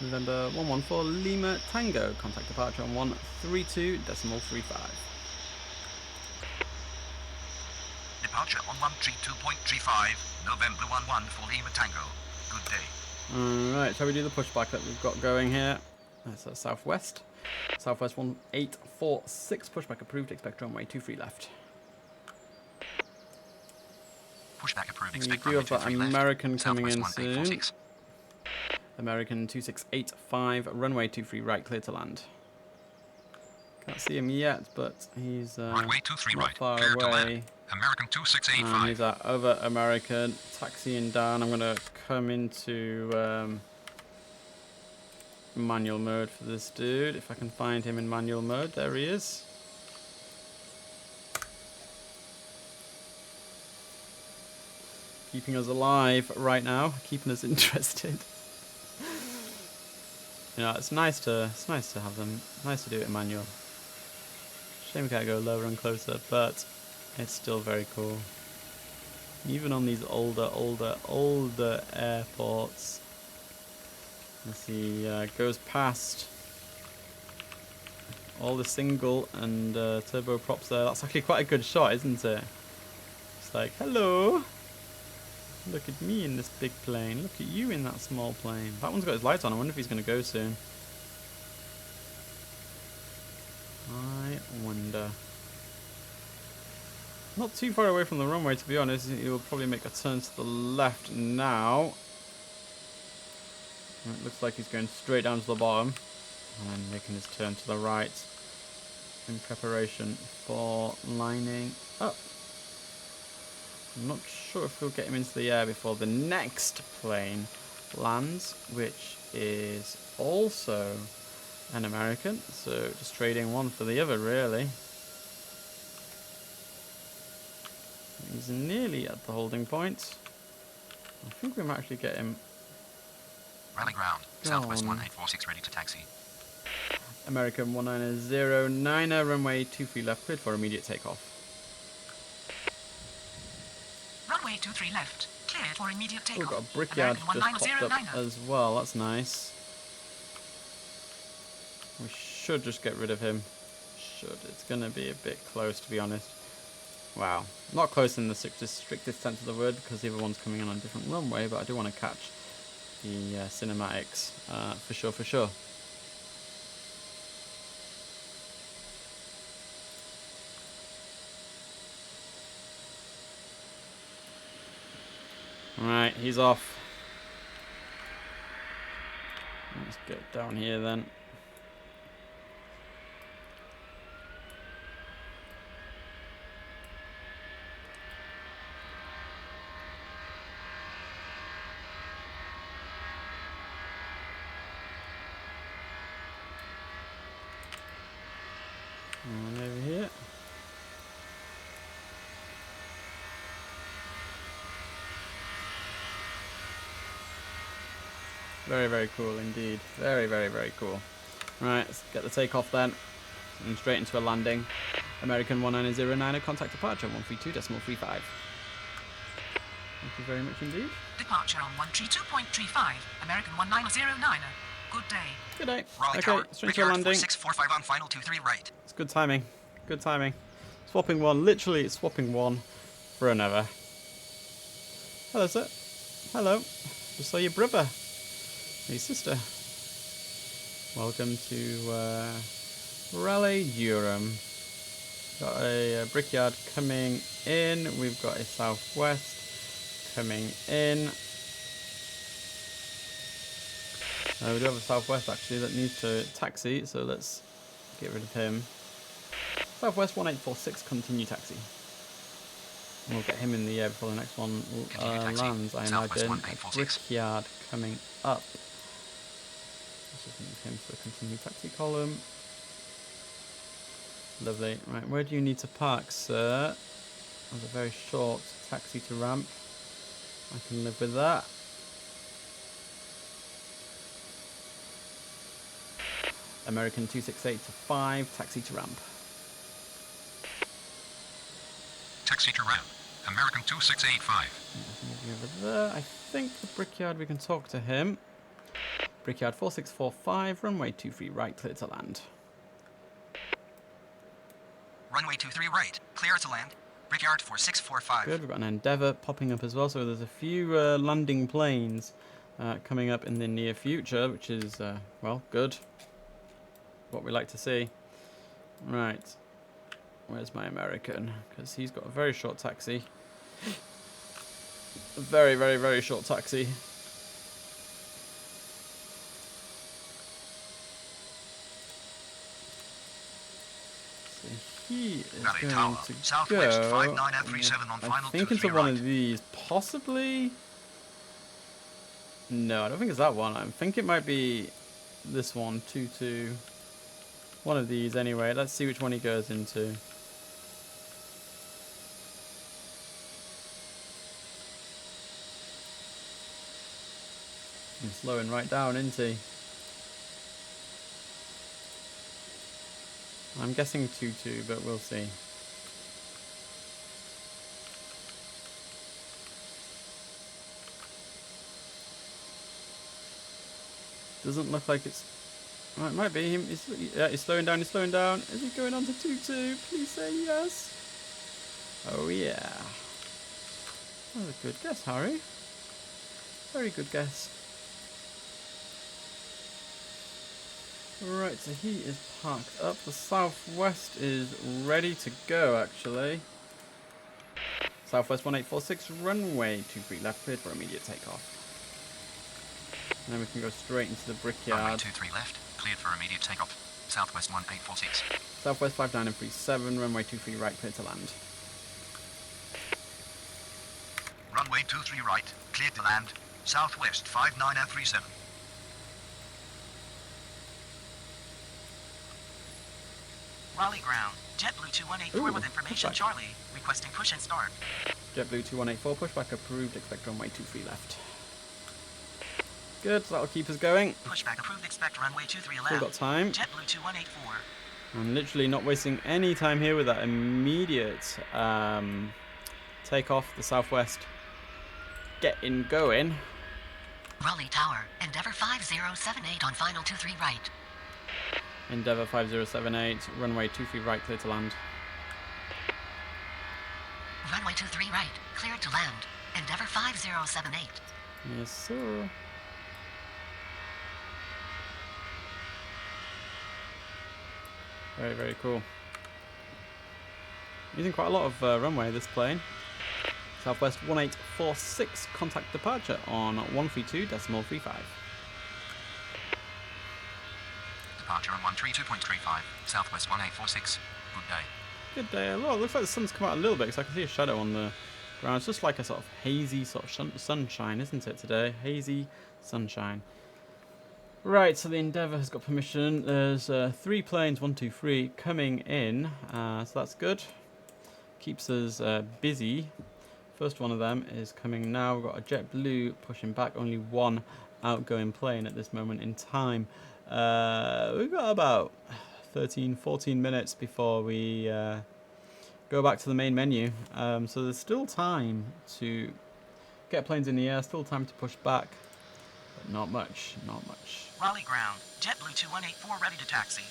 [SPEAKER 1] November 114 Lima Tango, contact departure on 132.35.
[SPEAKER 2] Departure on 132.35. November 11 for Lima Tango. Good day.
[SPEAKER 1] Alright, shall we do the pushback that we've got going here? That's southwest. Southwest 1846, pushback approved, expect runway 23 left.
[SPEAKER 2] Pushback approved.
[SPEAKER 1] We
[SPEAKER 2] Expect
[SPEAKER 1] do
[SPEAKER 2] runway
[SPEAKER 1] have that
[SPEAKER 2] 23 left.
[SPEAKER 1] American coming in
[SPEAKER 2] Southwest
[SPEAKER 1] soon.
[SPEAKER 2] 1846.
[SPEAKER 1] American 2685, runway 23 right, clear to land. Can't see him yet, but he's
[SPEAKER 2] Runway 23
[SPEAKER 1] not
[SPEAKER 2] right.
[SPEAKER 1] far
[SPEAKER 2] Clear to
[SPEAKER 1] away.
[SPEAKER 2] land. American 2685.
[SPEAKER 1] He's that other American taxiing down. I'm going to come into manual mode for this dude. If I can find him in manual mode. There he is. keeping us alive right now, keeping us interested. You know, it's nice to have them. Nice to do it in manual. Shame we can't go lower and closer, but it's still very cool. Even on these older airports, as he goes past all the single and turboprops there. That's actually quite a good shot, isn't it? It's like, hello, look at me in this big plane. Look at you in that small plane. That one's got his lights on. I wonder if he's going to go soon. I wonder. Not too far away from the runway, to be honest. He will probably make a turn to the left now. It looks like he's going straight down to the bottom and then making his turn to the right in preparation for lining up. I'm not sure if we'll get him into the air before the next plane lands, which is also an American, so just trading one for the other, really. He's nearly at the holding point. I think we might actually get him.
[SPEAKER 2] Rally ground. Southwest 1846 ready to taxi.
[SPEAKER 1] American 1909er, runway 23 left, cleared for immediate takeoff.
[SPEAKER 3] Runway 23 left, cleared for immediate
[SPEAKER 1] Oh, we've
[SPEAKER 3] takeoff.
[SPEAKER 1] got a brickyard just popped up
[SPEAKER 3] 1909er.
[SPEAKER 1] as well. That's nice. We should just get rid of him. Should. It's going to be a bit close, to be honest. Wow. Not close in the strictest sense of the word, because the other one's coming in on a different runway, but I do want to catch the cinematics for sure, for sure. Alright, he's off. Let's get down here then. And over here. Very, very cool indeed. Very, very, very cool. Right, let's get the takeoff then. And straight into a landing. American 1909, contact departure 132.35. Thank you very much indeed.
[SPEAKER 3] Departure on 132.35, American 1909er. Good day.
[SPEAKER 1] Good day.
[SPEAKER 2] Raleigh
[SPEAKER 1] Okay,
[SPEAKER 2] Tower.
[SPEAKER 1] straight to a landing.
[SPEAKER 2] 4645 on final 23 right.
[SPEAKER 1] It's good timing. Good timing. Swapping one, literally swapping one for another. Hello, sir. Hello. Just saw your brother. Your sister. Welcome to Raleigh-Durham. Got a brickyard coming in. We've got a southwest coming in. We do have a southwest actually that needs to taxi, so let's get rid of him. Southwest 1846, continue taxi. And we'll get him in the air before the next one lands, I imagine. A brickyard coming up. Let's just move him to the continue taxi column. Lovely. Right, where do you need to park, sir? There's a very short taxi to ramp. I can live with that. American 268 to 5, taxi to ramp.
[SPEAKER 2] Taxi to ramp. American 2685.
[SPEAKER 1] Over there. I think the brickyard, we can talk to him. Brickyard 4645, runway 23 right, clear to land.
[SPEAKER 2] Runway 23 right. Clear to land. Brickyard 4645.
[SPEAKER 1] Good, we've got an Endeavour popping up as well, so there's a few landing planes coming up in the near future, which is, well, good. What we like to see. Right. Where's my American? Because he's got a very short taxi. A very, very, very short taxi. So he is
[SPEAKER 2] Raleigh
[SPEAKER 1] going
[SPEAKER 2] Tower.
[SPEAKER 1] to
[SPEAKER 2] Southwest
[SPEAKER 1] go,
[SPEAKER 2] 5937 on final
[SPEAKER 1] I think
[SPEAKER 2] 23
[SPEAKER 1] into one
[SPEAKER 2] right.
[SPEAKER 1] of these, possibly. No, I don't think it's that one. I think it might be this one, 22. One of these anyway. Let's see which one he goes into. He's slowing right down, isn't he? I'm guessing 2-2, but we'll see. Doesn't look like it's... Oh, it might be him. Yeah, he's slowing down, he's slowing down. Is he going on to 2-2? Please say yes. Oh, yeah. That was a good guess, Harry. Very good guess. Right, so he is parked up. The Southwest is ready to go, actually. Southwest 1846, runway 23 left, cleared for immediate takeoff. And then we can go straight into the brickyard.
[SPEAKER 2] Runway 23 left, cleared for immediate takeoff. Southwest 1846.
[SPEAKER 1] Southwest 5937, runway 23 right, cleared to land.
[SPEAKER 2] Runway 23 right, cleared to land. Southwest 5937.
[SPEAKER 3] Raleigh ground. JetBlue 2184 with information
[SPEAKER 1] pushback.
[SPEAKER 3] Charlie. Requesting push and start.
[SPEAKER 1] JetBlue 2184, pushback approved, expect runway 23 left. Good, so that'll keep us going.
[SPEAKER 3] Pushback approved, expect runway 23 left.
[SPEAKER 1] Still got time.
[SPEAKER 3] JetBlue 2184.
[SPEAKER 1] I'm literally not wasting any time here with that immediate takeoff. The Southwest getting going.
[SPEAKER 3] Raleigh Tower. Endeavour 5078 on final 23 right.
[SPEAKER 1] Endeavour 5078, runway 23 right, clear to land.
[SPEAKER 3] Runway 23 right. Cleared to land. Endeavour 5078.
[SPEAKER 1] Yes, sir. Very, very cool. Using quite a lot of runway, this plane. Southwest 1846, contact departure on 132.35.
[SPEAKER 2] Departure on 132.35. Southwest 1846. Good day.
[SPEAKER 1] Good day. Well, it looks like the sun's come out a little bit because I can see a shadow on the ground. It's just like a sort of hazy sort of sunshine, isn't it, today? Hazy sunshine. Right, so the Endeavour has got permission. There's 3 planes, 1, 2, 3, coming in. So that's good. Keeps us busy. First one of them is coming now. We've got a JetBlue pushing back. Only one outgoing plane at this moment in time. We've got about 13, 14 minutes before we go back to the main menu. So there's still time to get planes in the air. Still time to push back. But not much, not much.
[SPEAKER 3] Raleigh ground. JetBlue 2184 ready to taxi.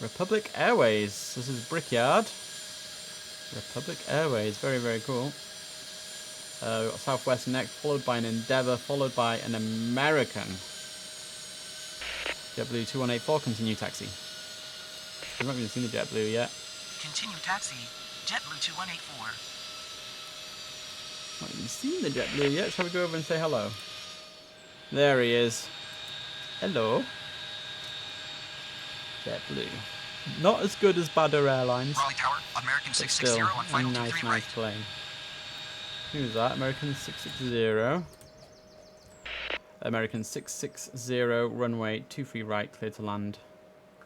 [SPEAKER 1] Republic Airways. This is Brickyard. Republic Airways. Very, very cool. We've got Southwest next, followed by an Endeavour, followed by an American. JetBlue 2184, continue taxi. We've not even seen the JetBlue yet.
[SPEAKER 3] Continue taxi. JetBlue 2184.
[SPEAKER 1] Not even seen the JetBlue yet. Shall we go over and say hello? There he is. Hello. JetBlue. Not as good as Badr Airlines.
[SPEAKER 2] Raleigh Tower, American
[SPEAKER 1] But
[SPEAKER 2] 660
[SPEAKER 1] still,
[SPEAKER 2] on final
[SPEAKER 1] a
[SPEAKER 2] 23
[SPEAKER 1] nice
[SPEAKER 2] right.
[SPEAKER 1] plane. Who's that? American 660. American 660, runway 23 right, clear to land.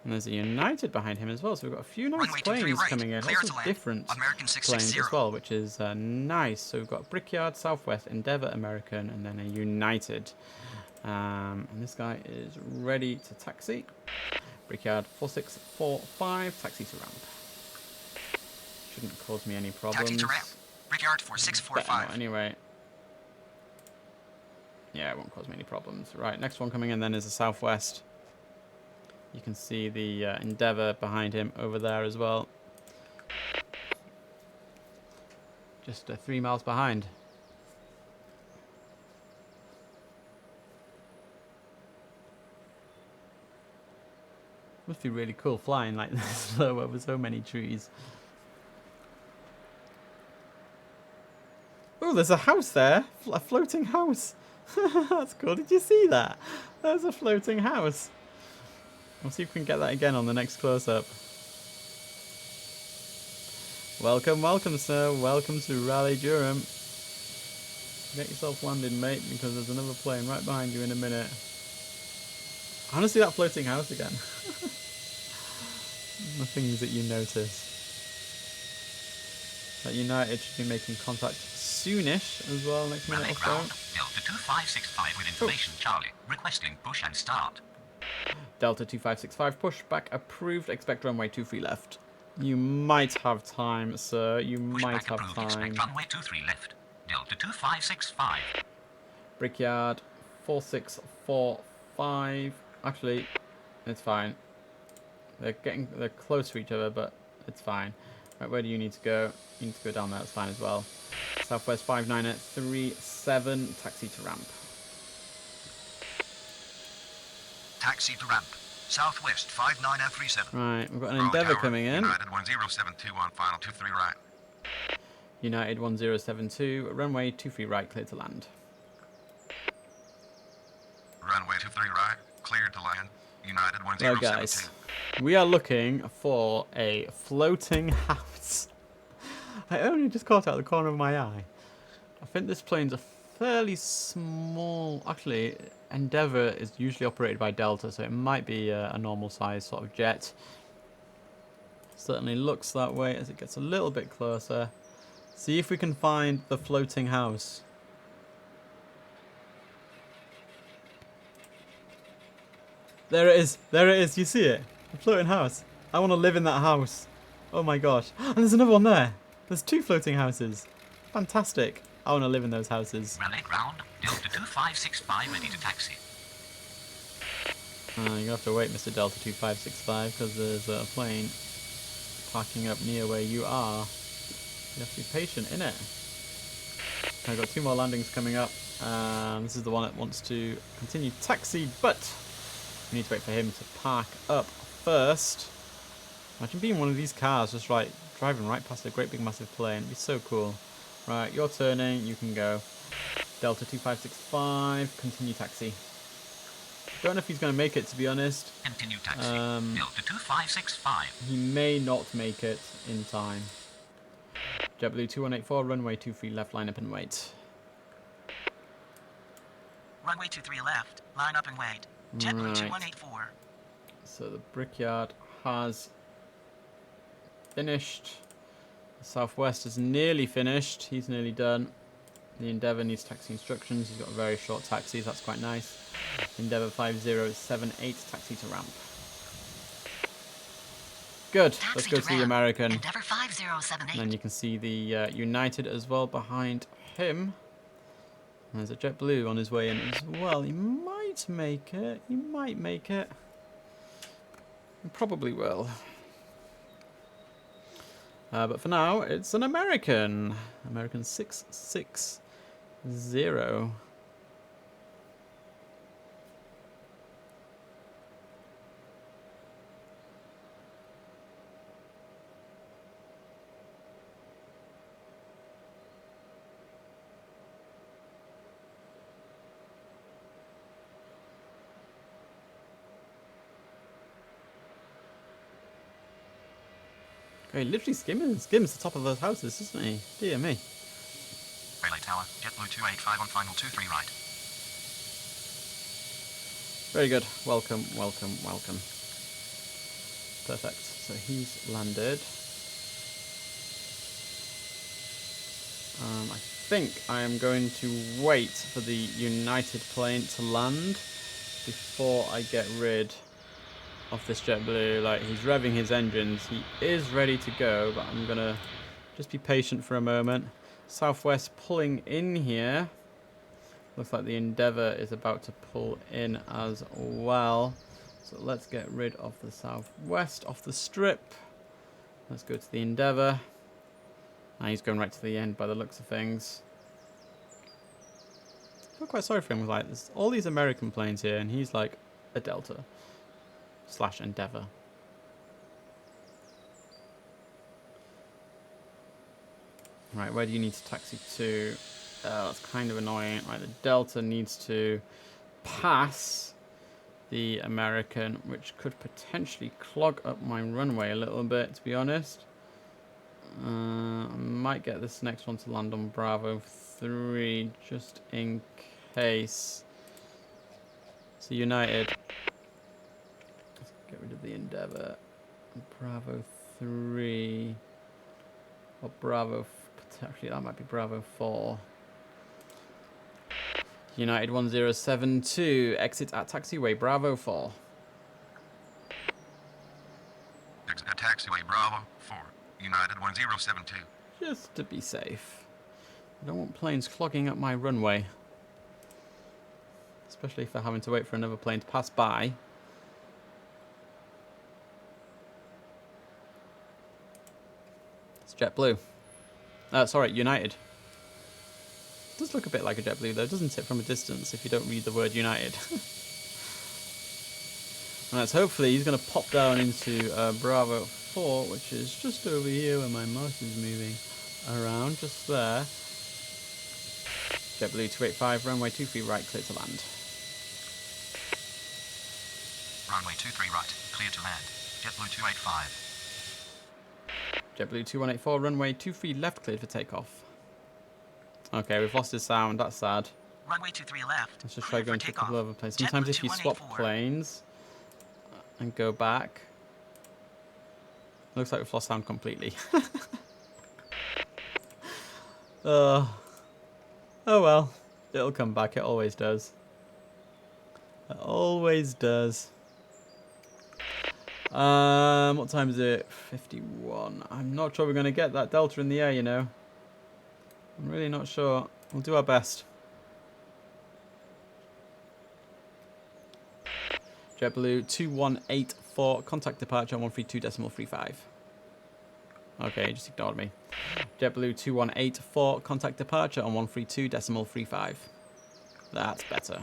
[SPEAKER 1] And there's a United behind him as well, so we've got a few nice
[SPEAKER 2] Runway 23
[SPEAKER 1] planes
[SPEAKER 2] right,
[SPEAKER 1] coming in.
[SPEAKER 2] clear
[SPEAKER 1] Lots
[SPEAKER 2] to
[SPEAKER 1] of
[SPEAKER 2] land.
[SPEAKER 1] different
[SPEAKER 2] American
[SPEAKER 1] planes
[SPEAKER 2] 660.
[SPEAKER 1] as well, which is nice. So we've got Brickyard, Southwest, Endeavour, American, and then a United. And this guy is ready to taxi. Brickyard 4645, taxi to ramp. Shouldn't cause me any problems.
[SPEAKER 2] Taxi to ramp. Brickyard
[SPEAKER 1] Better not
[SPEAKER 2] 4645.
[SPEAKER 1] anyway. Yeah, it won't cause me any problems. Right, next one coming in then is the Southwest. You can see the Endeavour behind him over there as well. Just 3 miles behind. Must be really cool flying like this low over so many trees. Oh, there's a house there. A floating house. That's cool. Did you see that? There's a floating house. We'll see if we can get that again on the next close-up. Welcome, welcome, sir. Welcome to Raleigh-Durham. Get yourself landed, mate, because there's another plane right behind you in a minute. I want to see that floating house again. The things that you notice. That United should be making contact soonish as well, next minute
[SPEAKER 2] Raleigh
[SPEAKER 1] or so.
[SPEAKER 2] ground, Delta 2565 with information Charlie. Requesting push and start.
[SPEAKER 1] Delta 2565 pushback approved. Expect runway 23 left. You might have time, sir. You might
[SPEAKER 2] Pushback
[SPEAKER 1] have
[SPEAKER 2] approved.
[SPEAKER 1] time.
[SPEAKER 2] Expect runway 23 left. Delta 2565.
[SPEAKER 1] Brickyard 4645. Actually, it's fine. They're close to each other, but it's fine. Right, where do you need to go? You need to go down there. That's fine as well. Southwest 5937. Taxi to ramp.
[SPEAKER 2] Taxi to ramp. Southwest 5937.
[SPEAKER 1] Right, we've got an Endeavour coming in.
[SPEAKER 2] United 1072 on final 23 right.
[SPEAKER 1] United 1072. Runway 23 right. Clear to land.
[SPEAKER 2] Runway 23 right. Cleared to land. United
[SPEAKER 1] Right,
[SPEAKER 2] 1072.
[SPEAKER 1] guys. We are looking for a floating house. I only just caught out the corner of my eye. I think this plane's a fairly small... Actually, Endeavour is usually operated by Delta, so it might be a normal size sort of jet. Certainly looks that way as it gets a little bit closer. See if we can find the floating house. There it is. There it is. You see it? A floating house. I want to live in that house. Oh my gosh. And there's another one there. There's 2 floating houses. Fantastic. I want to live in those houses.
[SPEAKER 2] Raleigh ground. Delta 2565 ready to taxi.
[SPEAKER 1] You're going to have to wait, Mr. Delta 2565, because there's a plane parking up near where you are. You have to be patient, innit? I've got 2 more landings coming up. This is the one that wants to continue taxi, but we need to wait for him to park up first. Imagine being one of these cars, just right, driving right past a great big massive plane. It'd be so cool. Right, you're turning, you can go. Delta 2565, continue taxi. Don't know if he's going to make it, to be honest.
[SPEAKER 2] Continue taxi. Delta 2565.
[SPEAKER 1] He may not make it in time. JetBlue 2184, runway 23 left, line up and wait.
[SPEAKER 3] Runway 23 left. Line up and wait. JetBlue
[SPEAKER 1] Right.
[SPEAKER 3] 2184.
[SPEAKER 1] So the Brickyard has finished. The Southwest is nearly finished. He's nearly done. The Endeavour needs taxi instructions. He's got very short taxis. That's quite nice. Endeavour 5078, taxi to ramp. Good.
[SPEAKER 3] Taxi
[SPEAKER 1] Let's go to the
[SPEAKER 3] ramp.
[SPEAKER 1] American.
[SPEAKER 3] Endeavour 5078.
[SPEAKER 1] And then you can see the United as well behind him. And there's a JetBlue on his way in as well. He might make it. He might make it. He probably will. But for now, it's an American. American 660. He literally skims the top of those houses, doesn't he? Dear me.
[SPEAKER 2] Relay tower. JetBlue 285 on final 23 right.
[SPEAKER 1] Very good. Welcome, welcome, welcome. Perfect. So he's landed. I think I am going to wait for the United plane to land before I get rid of this JetBlue. Like, he's revving his engines. He is ready to go, but I'm gonna just be patient for a moment. Southwest pulling in here. Looks like the Endeavour is about to pull in as well. So let's get rid of the Southwest off the strip. Let's go to the Endeavour. And he's going right to the end by the looks of things. I feel quite sorry for him. Like, there's all these American planes here, and he's like a Delta / Endeavour. Right, where do you need to taxi to? That's kind of annoying. Right, the Delta needs to pass the American, which could potentially clog up my runway a little bit, to be honest. I might get this next one to land on Bravo 3, just in case. So United. Let's get rid of the Endeavour. Bravo 3. Or Bravo. Actually, that might be Bravo 4. United 1072. Exit at taxiway Bravo 4.
[SPEAKER 2] Exit at taxiway Bravo 4. United 1072.
[SPEAKER 1] Just to be safe. I don't want planes clogging up my runway. Especially if they're having to wait for another plane to pass by. It's JetBlue. Sorry, United. It does look a bit like a JetBlue though, doesn't it, from a distance, if you don't read the word United. And that's hopefully he's going to pop down into Bravo 4, which is just over here where my mouse is moving around, just there. JetBlue 285, runway 23 right, clear to land.
[SPEAKER 2] Runway 23 right, clear to land. JetBlue 285.
[SPEAKER 1] JetBlue 2184, runway 23 left, cleared for takeoff. Okay, we've lost his sound, that's sad.
[SPEAKER 3] Runway 23 left.
[SPEAKER 1] Let's just try going to a couple of other planes.
[SPEAKER 3] JetBlue
[SPEAKER 1] Sometimes if you swap
[SPEAKER 3] 2184.
[SPEAKER 1] planes and go back, looks like we've lost sound completely. Oh well, it'll come back, it always does. It always does. What time is it? 51. I'm not sure we're going to get that Delta in the air, you know. I'm really not sure. We'll do our best. JetBlue 2184, contact departure on 132.35. Okay, just ignored me. JetBlue 2184, contact departure on 132.35. That's better.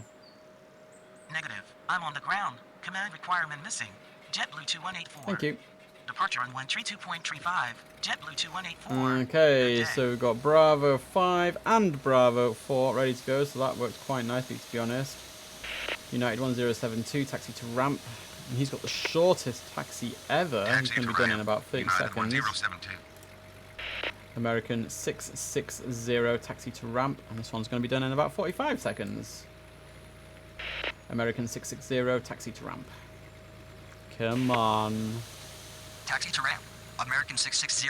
[SPEAKER 3] Negative. I'm on the ground. Command requirement missing. JetBlue 2184.
[SPEAKER 1] Thank you.
[SPEAKER 3] Departure on 132.35. JetBlue 2184.
[SPEAKER 1] Okay,
[SPEAKER 3] Good day.
[SPEAKER 1] so we've got Bravo 5 and Bravo 4 ready to go, so that works quite nicely, to be honest. United 1072, taxi to ramp. And he's got the shortest taxi ever. He's going to be done in about 30
[SPEAKER 2] United
[SPEAKER 1] seconds.
[SPEAKER 2] 1072.
[SPEAKER 1] American 660, taxi to ramp. And this one's going to be done in about 45 seconds. American 660, taxi to ramp. Come on.
[SPEAKER 3] Taxi to ramp. American 660.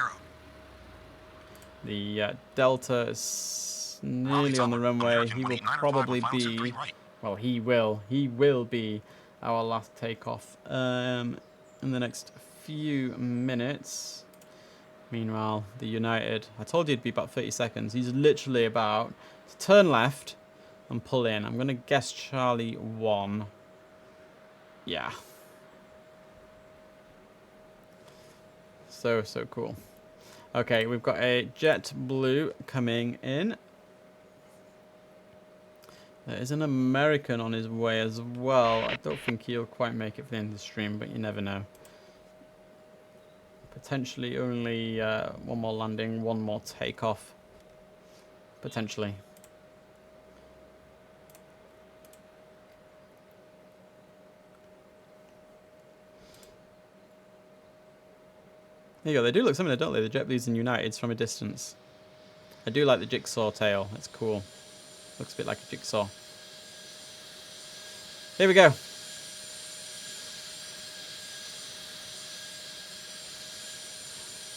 [SPEAKER 1] The Delta is nearly on the runway. He will probably be... Well, he will be our last takeoff in the next few minutes. Meanwhile, the United, I told you it'd be about 30 seconds. He's literally about to turn left and pull in. I'm going to guess Charlie 1. Yeah. So cool. Okay, we've got a JetBlue coming in. There is an American on his way as well. I don't think he'll quite make it for the end of the stream, but you never know. Potentially only one more landing, one more takeoff. Potentially. There you go, they do look similar, don't they? The JetBlues and Uniteds from a distance. I do like the jigsaw tail, it's cool. Looks a bit like a jigsaw. Here we go.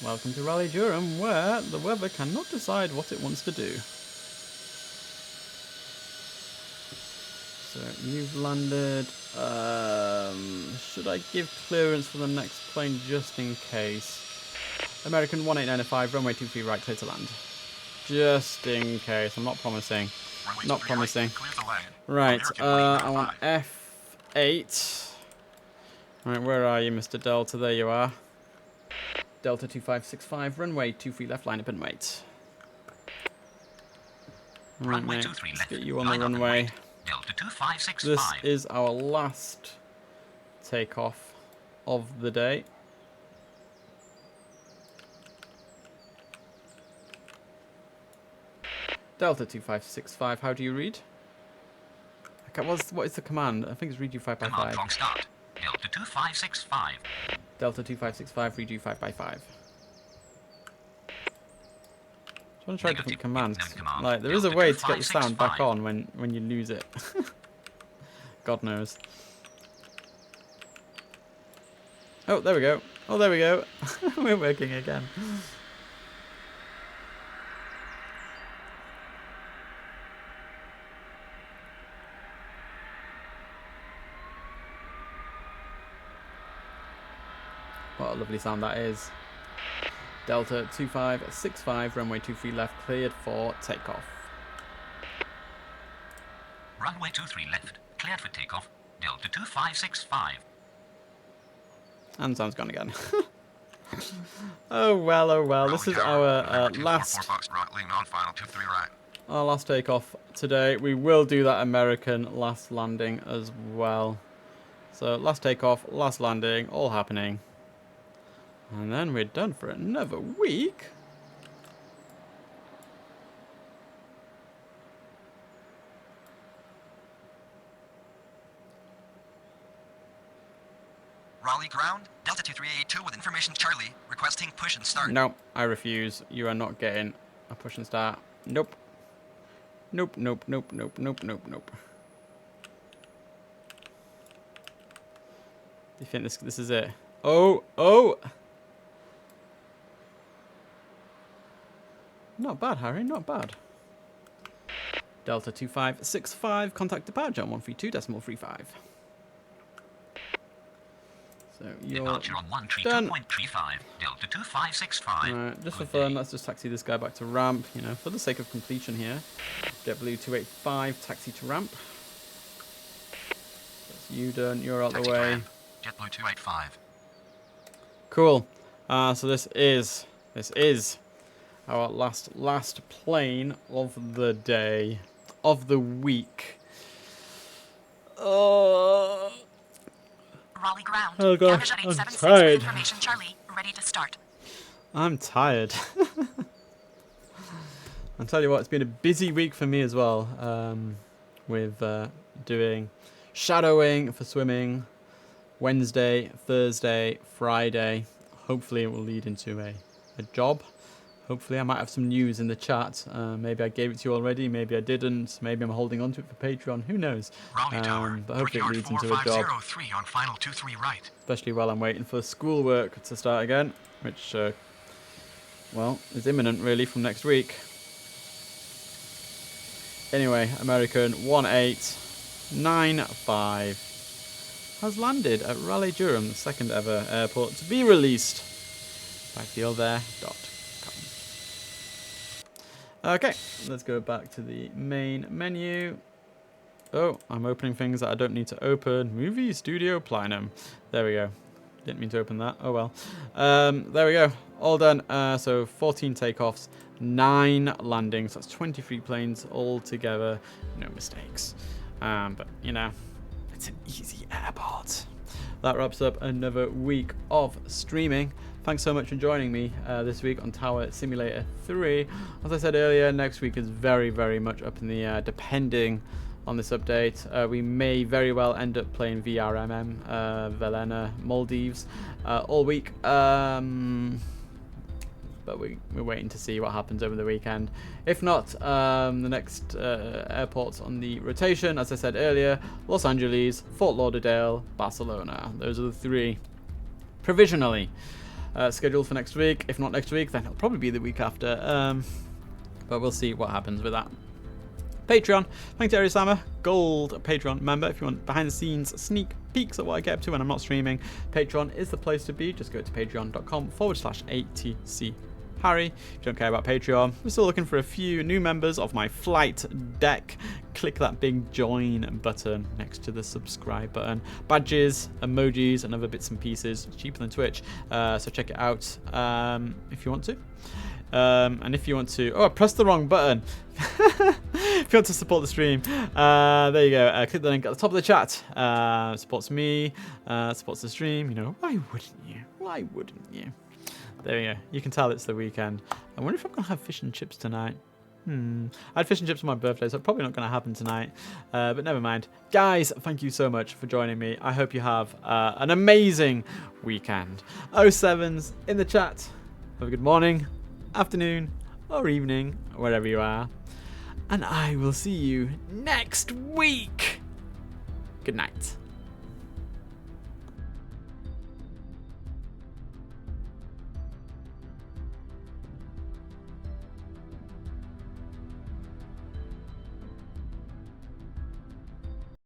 [SPEAKER 1] Welcome to Raleigh-Durham, where the weather cannot decide what it wants to do. So you've landed. Should I give clearance for the next plane just in case? American 1895, runway 23 right, clear to land. Just in case. I'm not promising. Not promising. Right, I want F8. Right, where are you, Mr. Delta? There you are. Delta 2565, runway 23 left, line up and wait. Right, mate, let's get you on the runway.
[SPEAKER 3] Delta 2565.
[SPEAKER 1] This is our last takeoff of the day. Delta 2565, how do you read? Okay, what is the command? I think it's read you 5 by 5.
[SPEAKER 3] Command from start. Delta 2565.
[SPEAKER 1] Delta 2565, read you 5 by 5. I want to try different commands. Like, there is a way to get the sound back on when you lose it. God knows. Oh, there we go. Oh, there we go. We're working again. lovely sound that is. Delta 2565, runway 23 left, cleared for takeoff.
[SPEAKER 2] Runway 23 left, cleared for takeoff. Delta 2565.
[SPEAKER 1] And sound's gone again. Oh well. This is our last takeoff today. We will do that American last landing as well. So last takeoff, last landing, all happening. And then we're done for another week.
[SPEAKER 4] Raleigh ground, Delta 2382 with information Charlie, requesting push and start.
[SPEAKER 1] No, I refuse. You are not getting a push and start. Nope. Nope. Do you think this is it? Oh! Not bad, Harry, not bad. Delta 2565, contact departure on 132.35. So you're
[SPEAKER 2] Departure on
[SPEAKER 1] done.
[SPEAKER 2] 132.35, Delta 2565.
[SPEAKER 1] Alright, just for
[SPEAKER 2] Good day.
[SPEAKER 1] fun, let's just taxi this guy back to ramp, you know, for the sake of completion here. JetBlue 285, taxi to ramp. That's you done, you're out the
[SPEAKER 2] Taxi to
[SPEAKER 1] way.
[SPEAKER 2] ramp. JetBlue 285.
[SPEAKER 1] Cool. So this is our last plane of the day, of the week.
[SPEAKER 3] Raleigh ground.
[SPEAKER 1] Oh gosh,
[SPEAKER 3] Damage at
[SPEAKER 1] I'm
[SPEAKER 3] 876
[SPEAKER 1] tired.
[SPEAKER 3] with information Charlie, ready to start.
[SPEAKER 1] I'm tired. I'll tell you what, it's been a busy week for me as well, with doing shadowing for swimming, Wednesday, Thursday, Friday. Hopefully it will lead into a job. Hopefully I might have some news in the chat. Maybe I gave it to you already, maybe I didn't. Maybe I'm holding on to it for Patreon, who knows.
[SPEAKER 2] Raleigh Tower,
[SPEAKER 1] But hopefully it
[SPEAKER 2] Brickyard
[SPEAKER 1] leads into a job.
[SPEAKER 2] 4503 on final 23 right.
[SPEAKER 1] Especially while I'm waiting for schoolwork to start again, which, well, is imminent really from next week. Anyway, American 1895 has landed at Raleigh-Durham, the second ever airport to be released by feelthere.com. Okay, let's go back to the main menu. Oh, I'm opening things that I don't need to open. Movie Studio Plinum. There we go. Didn't mean to open that. Oh well. There we go. All done. So 14 takeoffs, 9 landings. That's 23 planes all together. No mistakes. But, you know, it's an easy airport. That wraps up another week of streaming. Thanks so much for joining me this week on Tower Simulator 3. As I said earlier, next week is very, very much up in the air, depending on this update. We may very well end up playing VRMM, Velena, Maldives, all week. But we're waiting to see what happens over the weekend. If not, the next airports on the rotation, as I said earlier, Los Angeles, Fort Lauderdale, Barcelona. Those are the 3 provisionally scheduled for next week. If not next week, then it'll probably be the week after. But we'll see what happens with that. Patreon. Thanks to Ari Sammer, Gold Patreon member. If you want behind the scenes sneak peeks at what I get up to when I'm not streaming, Patreon is the place to be. Just go to patreon.com/ATC Harry. If you don't care about Patreon, we're still looking for a few new members of my flight deck. Click that big join button next to the subscribe button. Badges, emojis, and other bits and pieces. It's cheaper than Twitch, so check it out if you want to. And if you want to... Oh, I pressed the wrong button. If you want to support the stream, there you go. Click the link at the top of the chat. Supports me, supports the stream. You know, why wouldn't you? Why wouldn't you? There you go. You can tell it's the weekend. I wonder if I'm going to have fish and chips tonight. I had fish and chips on my birthday, so it's probably not going to happen tonight. But never mind. Guys, thank you so much for joining me. I hope you have an amazing weekend. 07s in the chat. Have a good morning, afternoon, or evening, wherever you are. And I will see you next week. Good night.